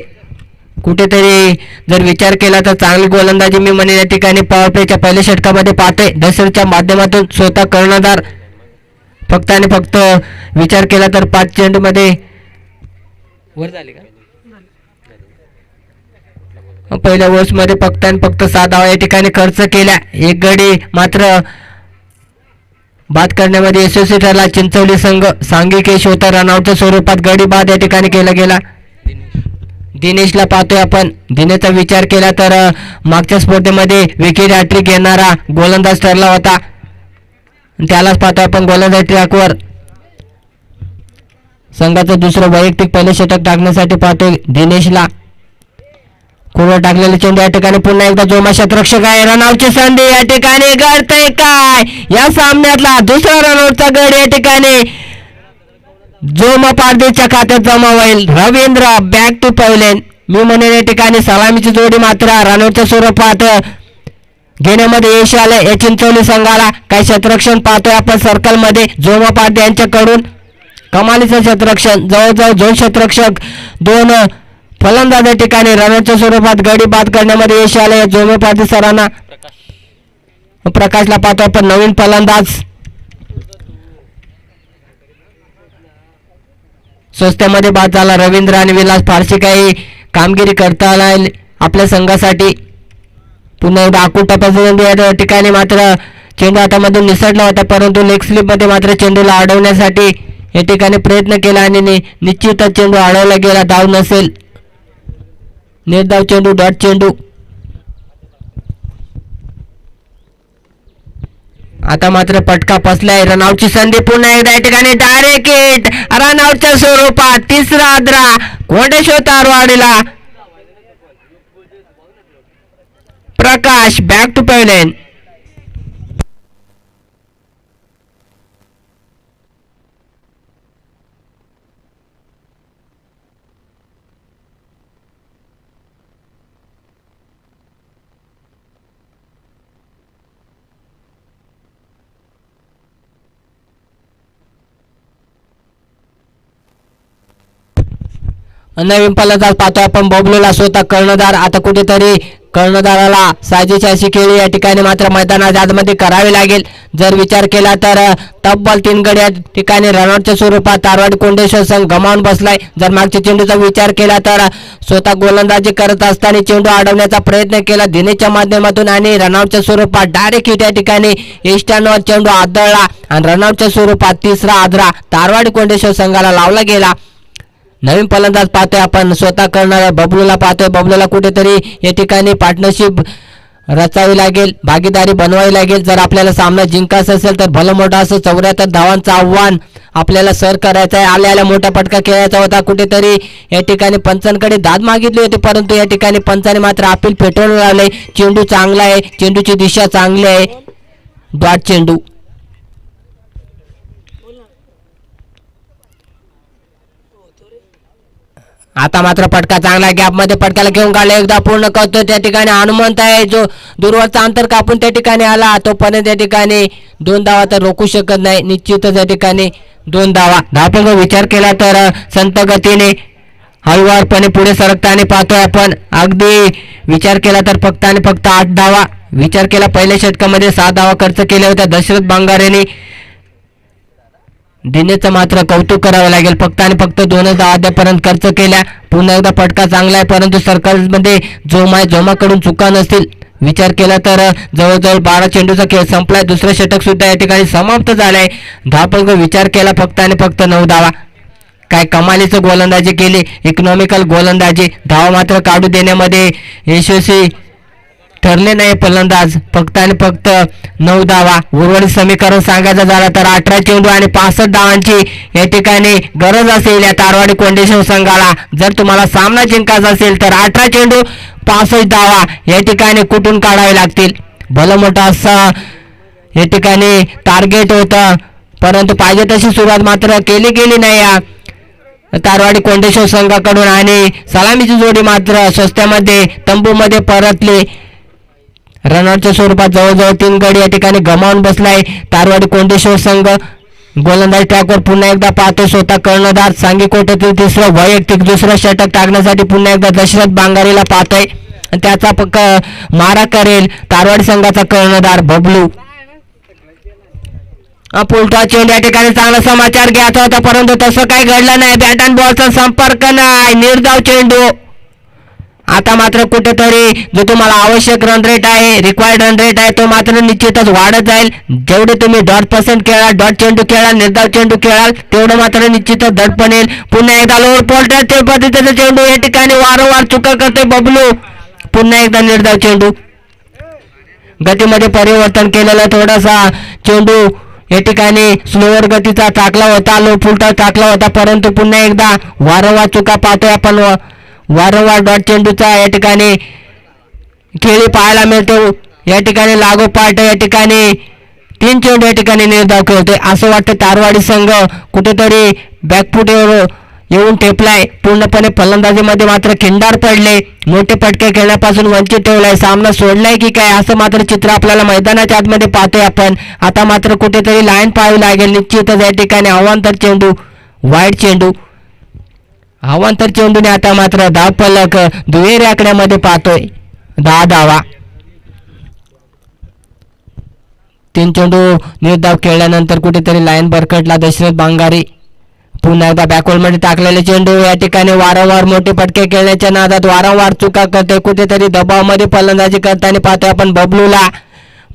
कुठेतरी जर विचार केला तर चांगली गोलंदाजी मी म्हणेन या ठिकाणी पॉवर प्लेच्या पहिल्या षटकामध्ये पाहतोय. दशरथच्या माध्यमातून स्वतः कर्णधार फक्त आणि फक्त विचार केला तर 5 चेंडूमध्ये वर झाले का पहिल्या ओव्हर्समध्ये फक्त आणि फक्त 7 धावा या ठिकाणी खर्च केल्या. एक गडी मात्र बाद करण्यामध्ये यशस्वी ठरला चिंचवली संघ. सांघिक यश होता रनआउटच्या स्वरूपात गडी बाद या ठिकाणी केला गेला. दिनेशला पाहतोय आपण. दिनेशचा विचार केला तर मागच्या स्पर्धेमध्ये विकेट हॅट्रिक घेणारा गोलंदाज ठरला होता. त्यालाच पाहतोय आपण गोलंदाज ट्रॅकवर. संघाचं दुसरं वैयक्तिक पहिले षटक टाकण्यासाठी पाहतोय दिनेशला. कोण टाकलेले चेंडू या ठिकाणी पुन्हा एकदा जोमा शतरक्षक आहे. रनआउटची संधी या ठिकाणी घडतंय काय या सामन्यातला दुसरा रनआउटचा गड या ठिकाणी जोमा पारदेशच्या खात्यात जमा होईल. Ravindra back to pavilion. मी म्हणेन या ठिकाणी सलामीची जोडी मात्र रनआउटच्या स्वरूपात घेण्यामध्ये यश आले या चिंचवली संघाला. काही शतरक्षण पाहतोय आपण सर्कलमध्ये जोमा पारदे यांच्याकडून. कमालीचं शतरक्षण. जवळजवळ 2 शतरक्षक 2 फलंदाज या ठिकाणी रनआउटच्या स्वरूपात गडी बाद करण्यामध्ये यश आले या जोमा पारदे सरांना. प्रकाशला पाहतो आपण नवीन फलंदाज. स्वस्त्यामध्ये बाद झाला रवींद्र आणि विलास. फारशी काही कामगिरी करता आला आपल्या संघासाठी. पुन्हा एकदा आकूट टप्प्याचा या ठिकाणी मात्र चेंडू हातामधून निसटला होता, परंतु लेग स्लिपमध्ये मात्र चेंडूला अडवण्यासाठी या ठिकाणी प्रयत्न केला आणि निश्चितच चेंडू अडवला गेला. धाव नसेल. निर्धाव चेंडू. डॉट चेंडू. आता मात्र पटका फसलाय. रनआउटची संधी पुन्हा एकदा या ठिकाणी डायरेक्ट हिट रनआउटच्या स्वरूपात. तिसरा आद्रा कोंडेश्वर तारवाडीला. प्रकाश बॅक टू पवलेन. नवीन फलंदाज पाहतो आपण बबलूला. स्वतः कर्णधार. आता कुठेतरी कर्णधाराला साजेशी अशी खेळी या ठिकाणी मात्र मैदानात आतमध्ये करावी लागेल. जर विचार केला तर तब्बल 3 गडी या ठिकाणी रनआउटच्या स्वरूपात तारवाडी कोंडेश्वर संघ गमावून बसलाय. जर मागच्या चेंडूचा विचार केला तर स्वतः गोलंदाजी करत असताना चेंडू अडवण्याचा प्रयत्न केला दिनेशच्या माध्यमातून आणि रनआउटच्या स्वरूपात डायरेक्ट हिट या ठिकाणी इष्टांवर चेंडू आदळला आणि रनआउटच्या स्वरूपात तिसरा आदरा तारवाडी कोंडेश्वर संघाला लावला गेला. नवीन फलंदाज पाहतोय आपण. स्वतः करणारा बबलूला पाहतोय. बबलूला कुठेतरी या ठिकाणी पार्टनरशिप रचावी लागेल, भागीदारी बनवावी लागेल. जर आपल्याला सामना जिंकायचा असेल तर भलं मोठं असं 74 धावांचं आव्हान आपल्याला सर करायचं आहे. आल्याला मोठा पटका खेळायचा होता. कुठेतरी या ठिकाणी पंचांकडे दाद मागितली होती, परंतु या ठिकाणी पंचाने मात्र अपील फेटाळून लावले. चेंडू चांगला आहे, चेंडूची दिशा चांगली आहे. डॉट चेंडू. आता मात्र पटका चांगला गॅपमध्ये पटकाला घेऊन काढला. एकदा पूर्ण करतो त्या ठिकाणी हनुमंत आहे जो दूरवरचा अंतर कापून त्या ठिकाणी आला. तोपर्यंत त्या ठिकाणी 2 धावा तर रोखू शकत नाही. निश्चितच या ठिकाणी 2 धावा. धावपळीचा विचार केला तर संत गतीने हळूवारपणे पुढे सरकताना पाहतोय आपण. अगदी विचार केला तर फक्त आणि फक्त 8 धावा. विचार केला पहिल्या षटकामध्ये 6 धावा खर्च केल्या होत्या दशरथ बांगारेने. दिनेशचं मात्र कौतुक करावं लागेल. फक्त आणि फक्त 2 धावा अद्यापर्यंत खर्च केल्या. पुन्हा एकदा फटका चांगला आहे, परंतु सर्कलमध्ये जोमाकडून चुका नसतील. विचार केला तर जवळजवळ 12 चेंडूचा खेळ संपलाय. दुसरं षटक सुद्धा या ठिकाणी समाप्त झालंय. धावपळ विचार केला फक्त आणि फक्त 9 धावा. काय कमालीचं गोलंदाजी केली, इकॉनॉमिकल गोलंदाजी. धावा मात्र काढू देण्यामध्ये यशस्वी ठरले नाही फलंदाज. फक्त आणि फक्त 9 धावा. उर्वरित समीकरण सांगायचं झालं तर 18 चेंडू आणि 65 धावांची या ठिकाणी गरज असेल या तारवाडी कोंडेश्वर संघाला. जर तुम्हाला सामना जिंकायचा असेल तर 18 चेंडू 65 धावा या ठिकाणी कुठून काढावे लागतील. भलं मोठं असं या ठिकाणी टार्गेट होतं, परंतु पाहिजे तशी सुरुवात मात्र केली गेली नाही या तारवाडी कोंडेश्वर संघाकडून आणि सलामीची जोडी मात्र स्वस्त्यामध्ये तंबूमध्ये परतली. रनआउटच्या स्वरूपात जवळजवळ 3 गडी या ठिकाणी गमावून बसलाय तारवाडी कोंडेश्वर संघ. गोलंदाज ट्रॅकवर पुन्हा एकदा पाहतो स्वतः कर्णधार सांगी कोट्यातील तिसरं वैयक्तिक दुसरं षटक टाकण्यासाठी पुन्हा एकदा दशरथ बांगारीला पाहतोय. त्याचा मारा करेल तारवाडी संघाचा कर्णधार बबलू. पुलटा चेंड या ठिकाणी चांगला समाचार घ्यायचा होता, परंतु तसं काही घडलं नाही. बॅट अँड बॉलचा संपर्क नाही, निर्धाव चेंडू. आता मात्र कुठेतरी जो तुम्हाला आवश्यक रन रेट आहे, रिक्वायर्ड रन रेट आहे, तो मात्र निश्चितच वाढत जाईल. जेवढे तुम्ही डॉट पर्सेंट खेळाल, डॉट चेंडू खेळाल, निर्धाव चेंडू खेळाल, तेवढं मात्र निश्चितच दडपण येईल. पुन्हा एकदा लोअर पोल्टर पद्धतीचा चेंडू या ठिकाणी वारंवार चुका करतोय बबलू. पुन्हा एकदा निर्धाव चेंडू. गतीमध्ये परिवर्तन केलेला थोडासा चेंडू या ठिकाणी स्लोअर गतीचा टाकला होता, लो फुलटा टाकला होता, परंतु पुन्हा एकदा वारंवार चुका पाहतोय आपण. वारंवार डॉट चेंडूचा या ठिकाणी खेळी पाहायला मिळतो. या ठिकाणी लागोपाठ या ठिकाणी 3 चेंडू या ठिकाणी निर्धाव खेळतोय. असं वाटतं तारवाडी संघ कुठेतरी बॅकफुटवर येऊन ठेपलाय. पूर्णपणे फलंदाजीमध्ये मात्र खिंडार पडले, मोठे फटके खेळण्यापासून वंचित ठेवलाय, सामना सोडलाय की काय असं मात्र चित्र आपल्याला मैदानाच्या आतमध्ये पाहतोय आपण. आता मात्र कुठेतरी लाईन पाहावी लागेल निश्चितच. या ठिकाणी अवांतर चेंडू, वाईड चेंडू, अवांतर चेंडूने आता मात्र धाव फलक दुहेरी आकड्यामध्ये पाहतोय. 10 धावा. 3 चेंडू निर्धाव खेळल्यानंतर कुठेतरी लाईन बरकटला दशरथ बांगारी. पुन्हा एकदा बॅकवर्डमध्ये टाकलेले चेंडू या ठिकाणी वारंवार मोठे फटके खेळण्याच्या नादात वारंवार चुका करते. कुठेतरी दबावामध्ये फलंदाजी करताना पाहतोय आपण बबलूला.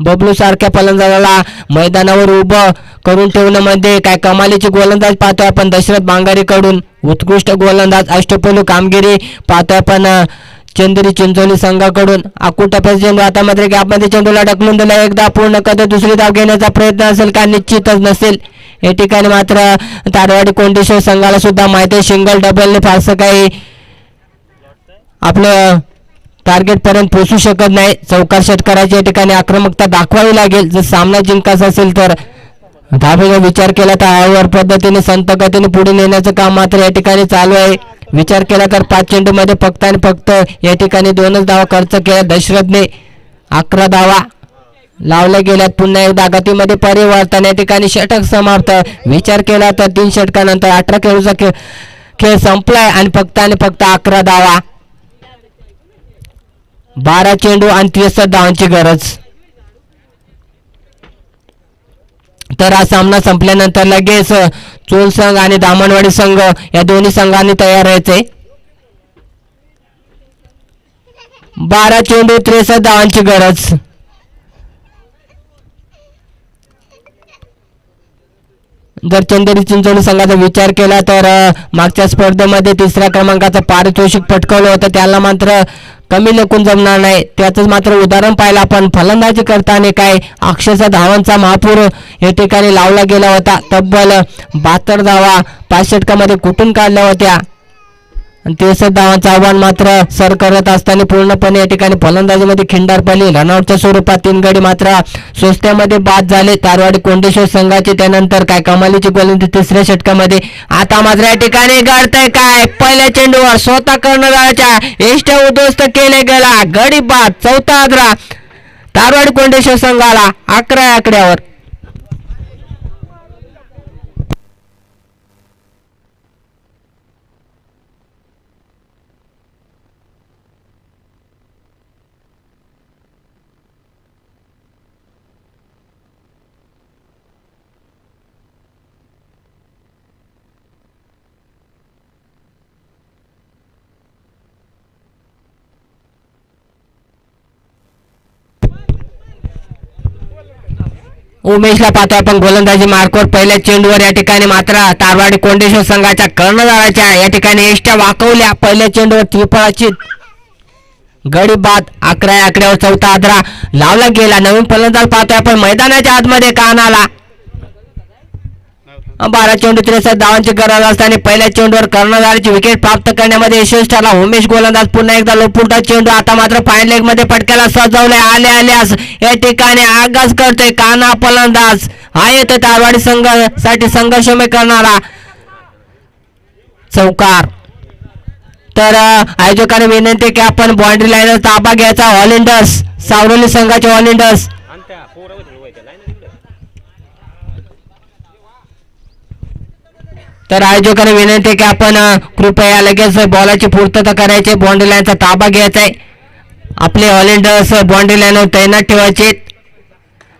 बबलू सारख्या फलंदाजाला मैदानावर उभं करून ठेवण्यामध्ये काय कमालीची गोलंदाज पाहतोय आपण दशरथ बांगारीकडून. उत्कृष्ट गोलंदाज, अष्टपैलू कामगिरी पाहतोय आपण चंदेरी चिंचोली संघाकडून. अकुटपे चेंडू आता मात्र गॅपमध्ये चेंडूला ढकलून दिला. एकदा पूर्ण कधी दुसरी धाव घेण्याचा प्रयत्न असेल का? निश्चितच नसेल. या ठिकाणी मात्र तारवाडी कोंडेश्वर संघाला सुद्धा माहिती आहे सिंगल डबलने फारसं काही आपलं टार्गेट पर्यंत पोहोचू शकत नाही. चौकार षटकाराची या ठिकाणी आक्रमकता दाखवावी लागेल जर सामना जिंकायचा असेल तर. धावेचा विचार केला तर हळूवार पद्धतीने संत गतीने पुढे नेण्याचं काम मात्र या ठिकाणी चालू आहे. विचार केला तर 5 चेंडूमध्ये फक्त आणि फक्त या ठिकाणी 2च धावा खर्च केल्या दशरथने. 11 धावा लावल्या गेल्यात. पुन्हा एकदा गतीमध्ये परिवर्तन, या ठिकाणी षटक समाप्त. विचार केला तर 3 षटकानंतर 18 खेळूचा खेळ संपलाय आणि फक्त 11 धावा. 12 चेंडू आणि 63 धावांची गरज. तर हा सामना संपल्यानंतर लगेच चोल संघ आणि दामणवाडी संघ या दोन्ही संघांनी तयार राहायचे. 12 चेंडू 63 धावांची गरज. जर चंदेरी चिंचोली संघाचा विचार केला तर मागच्या स्पर्धेमध्ये 3ऱ्या क्रमांकाचं पारितोषिक पटकावलं होतं, त्याला मात्र कमी लेखून जमणार नाही. त्याचंच मात्र उदाहरण पाहिलं आपण. फलंदाजी करताना काय अक्षरशः धावांचा महापूर या ठिकाणी लावला गेला होता. तब्बल 72 धावा 5 षटकामध्ये कुठून काढल्या होत्या. 63 धावांचं आव्हान मात्र सर करत असताना पूर्णपणे या ठिकाणी फलंदाजीमध्ये खिंडार पडली. रनआउटच्या स्वरूपात 3 गडी मात्र स्वस्त्यामध्ये बाद झाले तारवाडी कोंडेश्वर संघाचे. त्यानंतर काय कमालीची गोलंदाजी 3ऱ्या षटकामध्ये. आता मात्र या ठिकाणी घडतंय काय? पहिल्या चेंडूवर स्वतः कर्णधाराच्या एष्ट्या उद्ध्वस्त केले गेला. गडी बाद. 4था आदरा तारवाडी कोंडेश्वर संघाला 11 आकड्यावर. उमेशला पाहतो आपण गोलंदाजी मार्कवर. पहिल्या चेंडूवर या ठिकाणी मात्र तारवाडी कोंडेश्वर संघाच्या कर्णधाराच्या या ठिकाणी एष्ट्या वाकवल्या. पहिल्या चेंडूवर त्रिफळाची गडी बाद. 11 आकड्यावर 4था आदरा लावला गेला. नवीन फलंदाज पाहतोय आपण मैदानाच्या आतमध्ये कानाला. 12 चेंडू 63 धावांची गरज असताना पहिल्या चेंडूवर कर्णधाराची विकेट प्राप्त करण्यामध्ये यशस्वी ठरला उमेश गोलंदाज. पुन्हा एकदा लोपुलटा चेंडू आता मात्र फाईन लेग मध्ये फटक्याला सजवले आल्यास या ठिकाणी आगास करतोय काना फलंदाज. हा येतो तारवाडी संघासाठी संघर्षमय करणारा चौकार. तर आयोजकांनी विनंती की आपण बाउंड्री लाईनवर ताबा घ्यायचा. ऑलिंडर्स सावरली संघाचे ऑलिंडर्स. तर आयोजकांनी विनंती की आपण कृपया लगेच बॉलाची पूर्तता करायची. बाउंड्री लाईनचा ताबा घ्यायचा आहे. आपले ऑलिंडर्स बाउंड्री लाईनवर तैनात ठेवायचे.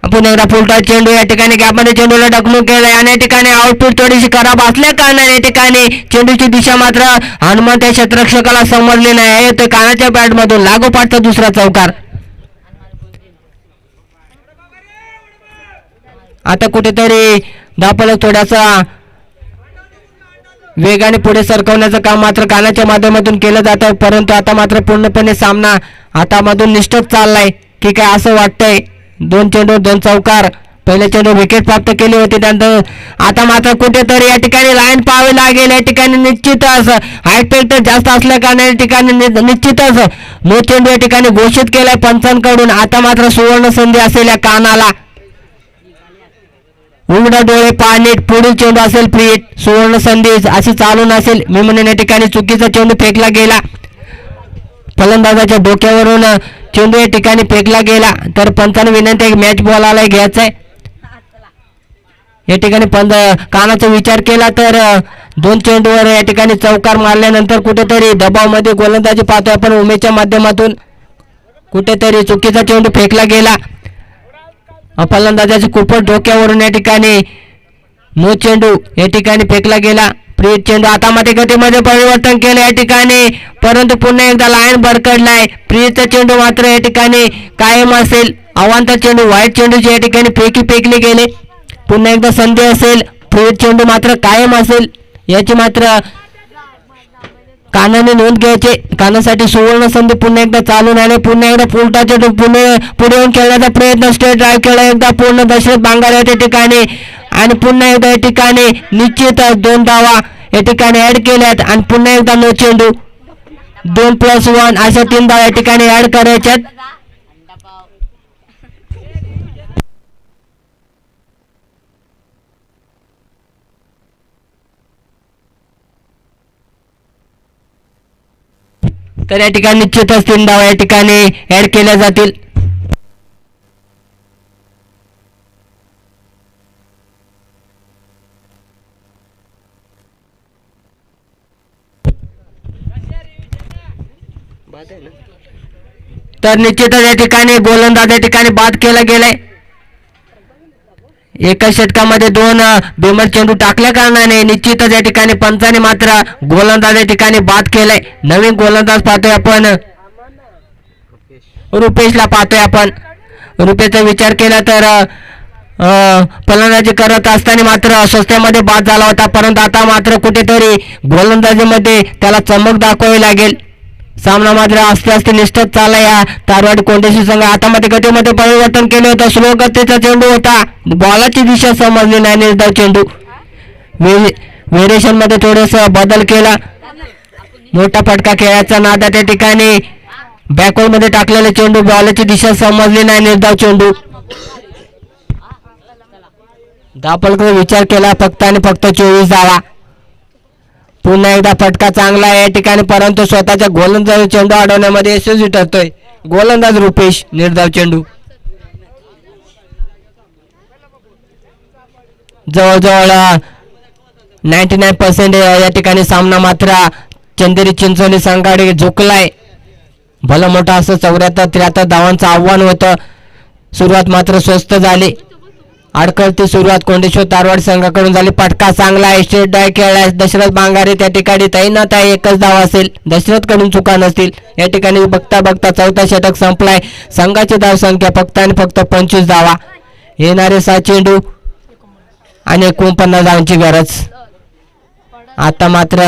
आपण एकदा फुलटा चेंडू या ठिकाणी गॅपमध्ये चेंडूला ढकलून केलंय आणि या ठिकाणी आउटफील्ड थोडीशी खराब असल्या कारणाने या ठिकाणी चेंडूची दिशा मात्र हनुमंत या क्षेत्ररक्षकाला समजली नाही. ते कानाच्या बॅटमधून लागोपाठचा दुसरा चौकार. आता कुठेतरी धापलक थोडासा वेगाने पुढे सरकवण्याचं काम मात्र कानाच्या माध्यमातून केलं जातं. परंतु आता मात्र पूर्णपणे सामना हातामधून निष्ठच चाललाय की काय असं वाटतंय. 2 चेंडू 2 चौकार. पहिल्या चेंडू विकेट प्राप्त केली होती. त्यानंतर आता मात्र कुठेतरी या ठिकाणी लाईन पाहावी लागेल. या ठिकाणी निश्चितच हाईट पेक्टर जास्त असल्या कारणाने या ठिकाणी निश्चितच नो चेंडू या ठिकाणी घोषित केलाय पंचांकडून. आता मात्र सुवर्ण संधी असेल या कानाला. उघडा डोळे पाणी पुढील चेंडू असेल प्रीत सुवर्ण संधी अशी चालू नसेल. मी म्हणून या ठिकाणी चुकीचा चेंडू फेकला गेला. फलंदाजाच्या डोक्यावरून चेंडू या ठिकाणी फेकला गेला. तर पंचाने विनंती आहे मॅच बॉलाला घ्यायचंय. या ठिकाणी कानाचा विचार केला तर 2 चेंडूवर या ठिकाणी चौकार मारल्यानंतर कुठेतरी दबावमध्ये गोलंदाजी पाहतोय आपण उमेशच्या माध्यमातून. कुठेतरी चुकीचा चेंडू फेकला गेला. फलंदाजाची कुपट डोक्यावरून या ठिकाणी नो चेंडू या ठिकाणी फेकला गेला. प्रीत चेंडू आता मध्ये गतीमध्ये परिवर्तन केलं या ठिकाणी. परंतु पुन्हा एकदा लाईन भरकडलाय. प्रीतचा चेंडू मात्र या ठिकाणी कायम असेल. अवांतर चेंडू व्हाईट चेंडूची या ठिकाणी फेकले गेले. पुन्हा एकदा संधी असेल. प्रीत चेंडू मात्र कायम असेल. याची मात्र कानाने नोंद घ्यायचे. कानासाठी सुवर्ण संधी पुन्हा एकदा चालू नाही. पुन्हा एकदा फुलटा चेंडू पुढे येऊन खेळण्याचा प्रयत्न. स्ट्रेट ड्राईव्ह केला एकदा पूर्ण दशरथ बांगार या ठिकाणी. आणि पुन्हा एकदा या ठिकाणी निश्चित 2 धावा या ठिकाणी ऍड केल्यात. आणि पुन्हा एकदा नो चेंडू 2+1 अशा 3 धावा या ठिकाणी ऍड करायच्यात. तर या ठिकाणी निश्चितच 3 धावा या ठिकाणी ऍड केल्या जातील. तर निश्चितच या ठिकाणी गोलंदाज या ठिकाणी बाद केला गेलाय. एका षटकामध्ये 2 बेमर चेंडू टाकल्या कारणाने निश्चितच या ठिकाणी पंचाने मात्र गोलंदाज या ठिकाणी बाद केलाय. नवीन गोलंदाज पाहतोय आपण रुपेशला पाहतोय आपण. रुपेशचा विचार केला तर फलंदाजी करत असताना मात्र स्वस्त्यामध्ये बाद झाला होता. परंतु आता मात्र कुठेतरी गोलंदाजीमध्ये त्याला चमक दाखवावी लागेल. सामना मात्र आस्ते आस्ते निष्ठच चालला या तारवाडी कोंडेशी संघ. आता मध्ये गतीमध्ये परिवर्तन केले होतं. स्लो गतीचा चेंडू होता. बॉलाची दिशा समजली नाही. निर्धाव चेंडू व्हेरिएशन मध्ये थोडस बदल केला. मोठा फटका खेळायचा नादात या ठिकाणी बॅकवर्ड मध्ये टाकलेला चेंडू बॉलाची दिशा समजली नाही. निर्धाव चेंडू. धापलकडे विचार केला फक्त आणि फक्त 24 धावा. पुन्हा एकदा फटका चांगला आहे या ठिकाणी. परंतु स्वतःच्या गोलंदाज चेंडू अडवण्यामध्ये यशस्वी ठरतोय गोलंदाज रुपेश. निर्धाव चेंडू. जवळजवळ 99% या ठिकाणी सामना मात्र चंदेरी चिंचोली संघाकडे झुकलाय. भलं मोठं असं 74-73 धावांचं आव्हान होतं. सुरुवात मात्र स्वस्त झाली. अडकळती सुरुवात कोंडेश्वर तारवाड संघाकडून झाली. फटका चांगला आहे. स्ट्रेट ड्राईव्ह खेळलाय दशरथ बांगारे. त्या ठिकाणी तैनात आहे. 1च धाव असेल. दशरथ कडून चुका नसतील. या ठिकाणी बघता बघता 4था षटक संपलाय. संघाची धाव संख्या फक्त आणि फक्त 25 धावा. येणारे 7 चेंडू आणि 49 धावांची गरज. आता मात्र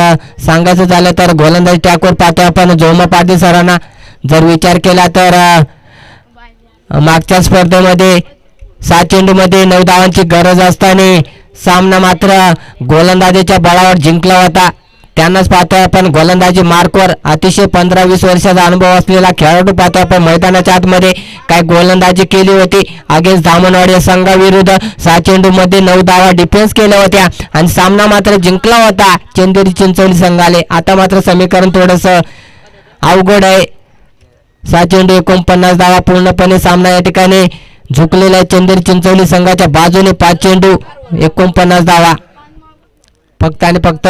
सांगायचं झालं तर गोलंदाजी ट्रॅकवर पाहतोय आपण जोमा पाटील सरांना. जर विचार केला तर मागच्या स्पर्धेमध्ये 7 चेंडूमध्ये 9 धावांची गरज असताना सामना मात्र गोलंदाजीच्या बळावर जिंकला होता. त्यांनाच पाहतोय आपण गोलंदाजी मार्कवर अतिशय 15-20 वर्षाचा अनुभव असलेला खेळाडू पाहतोय आपण मैदानाच्या आतमध्ये काय गोलंदाजी केली होती अगेन्स्ट धामणवाडी संघाविरुद्ध. 6 चेंडूमध्ये 9 धावा डिफेन्स केल्या होत्या आणि सामना मात्र जिंकला होता चंदेरी चिंचोली संघाने. आता मात्र समीकरण थोडंसं अवघड आहे. 6 चेंडू 49 धावा पूर्णपणे सामना या ठिकाणी झुकलेला आहे चंदेरी चिंचोली संघाच्या बाजूने. 5 चेंडू 49 धावा. फक्त आणि फक्त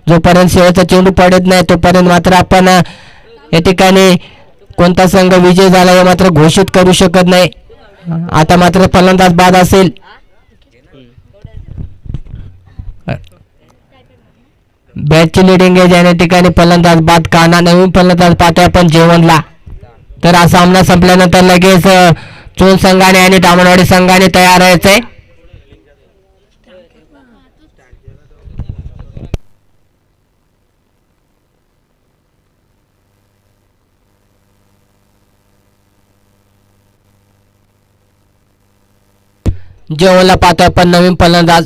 जोपर्यंत शेवटचा चेंडू पडत नाही तोपर्यंत मात्र आपण या ठिकाणी कोणता संघ विजय झाला हे मात्र घोषित करू शकत नाही. आता मात्र फलंदाज बाद असेल. बॅटची लिडिंग एज या ठिकाणी फलंदाज बाद काना. नवीन फलंदाज पाहतोय आपण जेवणला. तर हा सामना संपल्यानंतर लगेच चोल संघाने आणि दामणवाडी संघाने तयार व्हायचंय. जेवणला पाहतोय आपण नवीन फलंदाज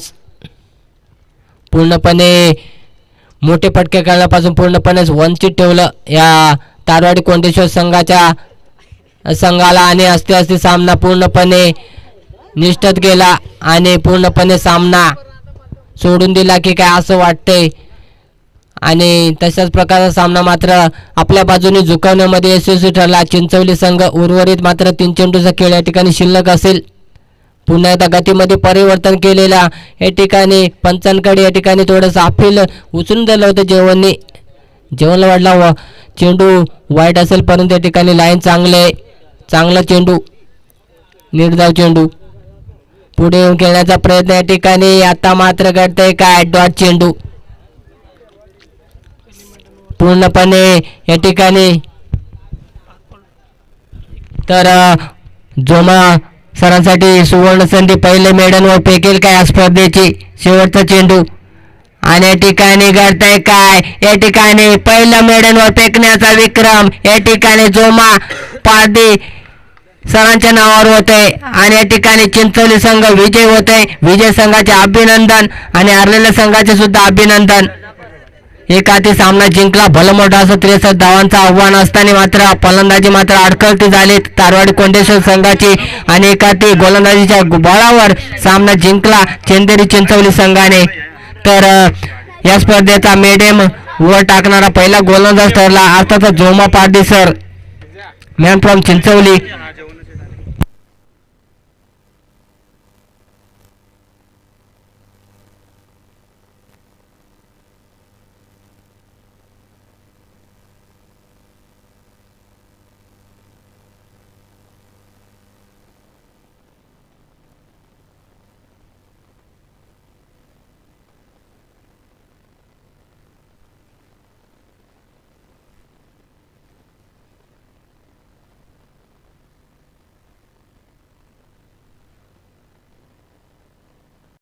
पूर्णपणे मोठे फटके करण्यापासून पूर्णपणे वंचित ठेवलं या तारवाडी कोंडेश्वर संघाला आणि असते सामना पूर्णपणे निष्ठत गेला आणि पूर्णपणे सामना सोडून दिला की काय असं वाटतंय. आणि तशाच प्रकारचा सामना मात्र आपल्या बाजूने झुकवण्यामध्ये यशस्वी ठरला चिंचवली संघ. उर्वरित मात्र 3 चेंडूचा खेळ या ठिकाणी शिल्लक असेल. पुन्हा एकदा गतीमध्ये परिवर्तन केलेला या ठिकाणी पंचांकडे या ठिकाणी थोडंसं अपील उचलून दिलं होतं जेवणने. जेवणला वाढला चेंडू वाईट असेल परंतु या ठिकाणी लाईन चांगला चेंडू निर्धाव चेंडू पुढे येऊन खेळण्याचा प्रयत्न या ठिकाणी. आता मात्र घडतंय काय डॉट चेंडू पूर्णपणे या ठिकाणी. तर जोमा सरांसाठी सुवर्ण संधी पहिले मेडनवर फेकेल काय या स्पर्धेची. शेवटचा चेंडू आणि या ठिकाणी घडतंय काय या ठिकाणी पहिलं मेडनवर फेकण्याचा विक्रम या ठिकाणी जोमा पारदी सरांच्या नावावर होतंय आणि या ठिकाणी चिंचोली संघ विजय होतंय. विजय संघाचे अभिनंदन आणि हरलेल्या संघाचे सुद्धा अभिनंदन. एकाती सामना जिंकला भलं मोठा असं 63 धावांचं आव्हान असताना मात्र फलंदाजी मात्र अडखळती झाली तारवाडी कोंडेश्वर संघाची आणि एकाती गोलंदाजीच्या बळावर सामना जिंकला चंदेरी चिंचवली संघाने. तर या स्पर्धेचा मेडेम वर टाकणारा पहिला गोलंदाज ठरला अर्थातच जोमा पारदी सर मॅन फ्रॉम चिंचवली.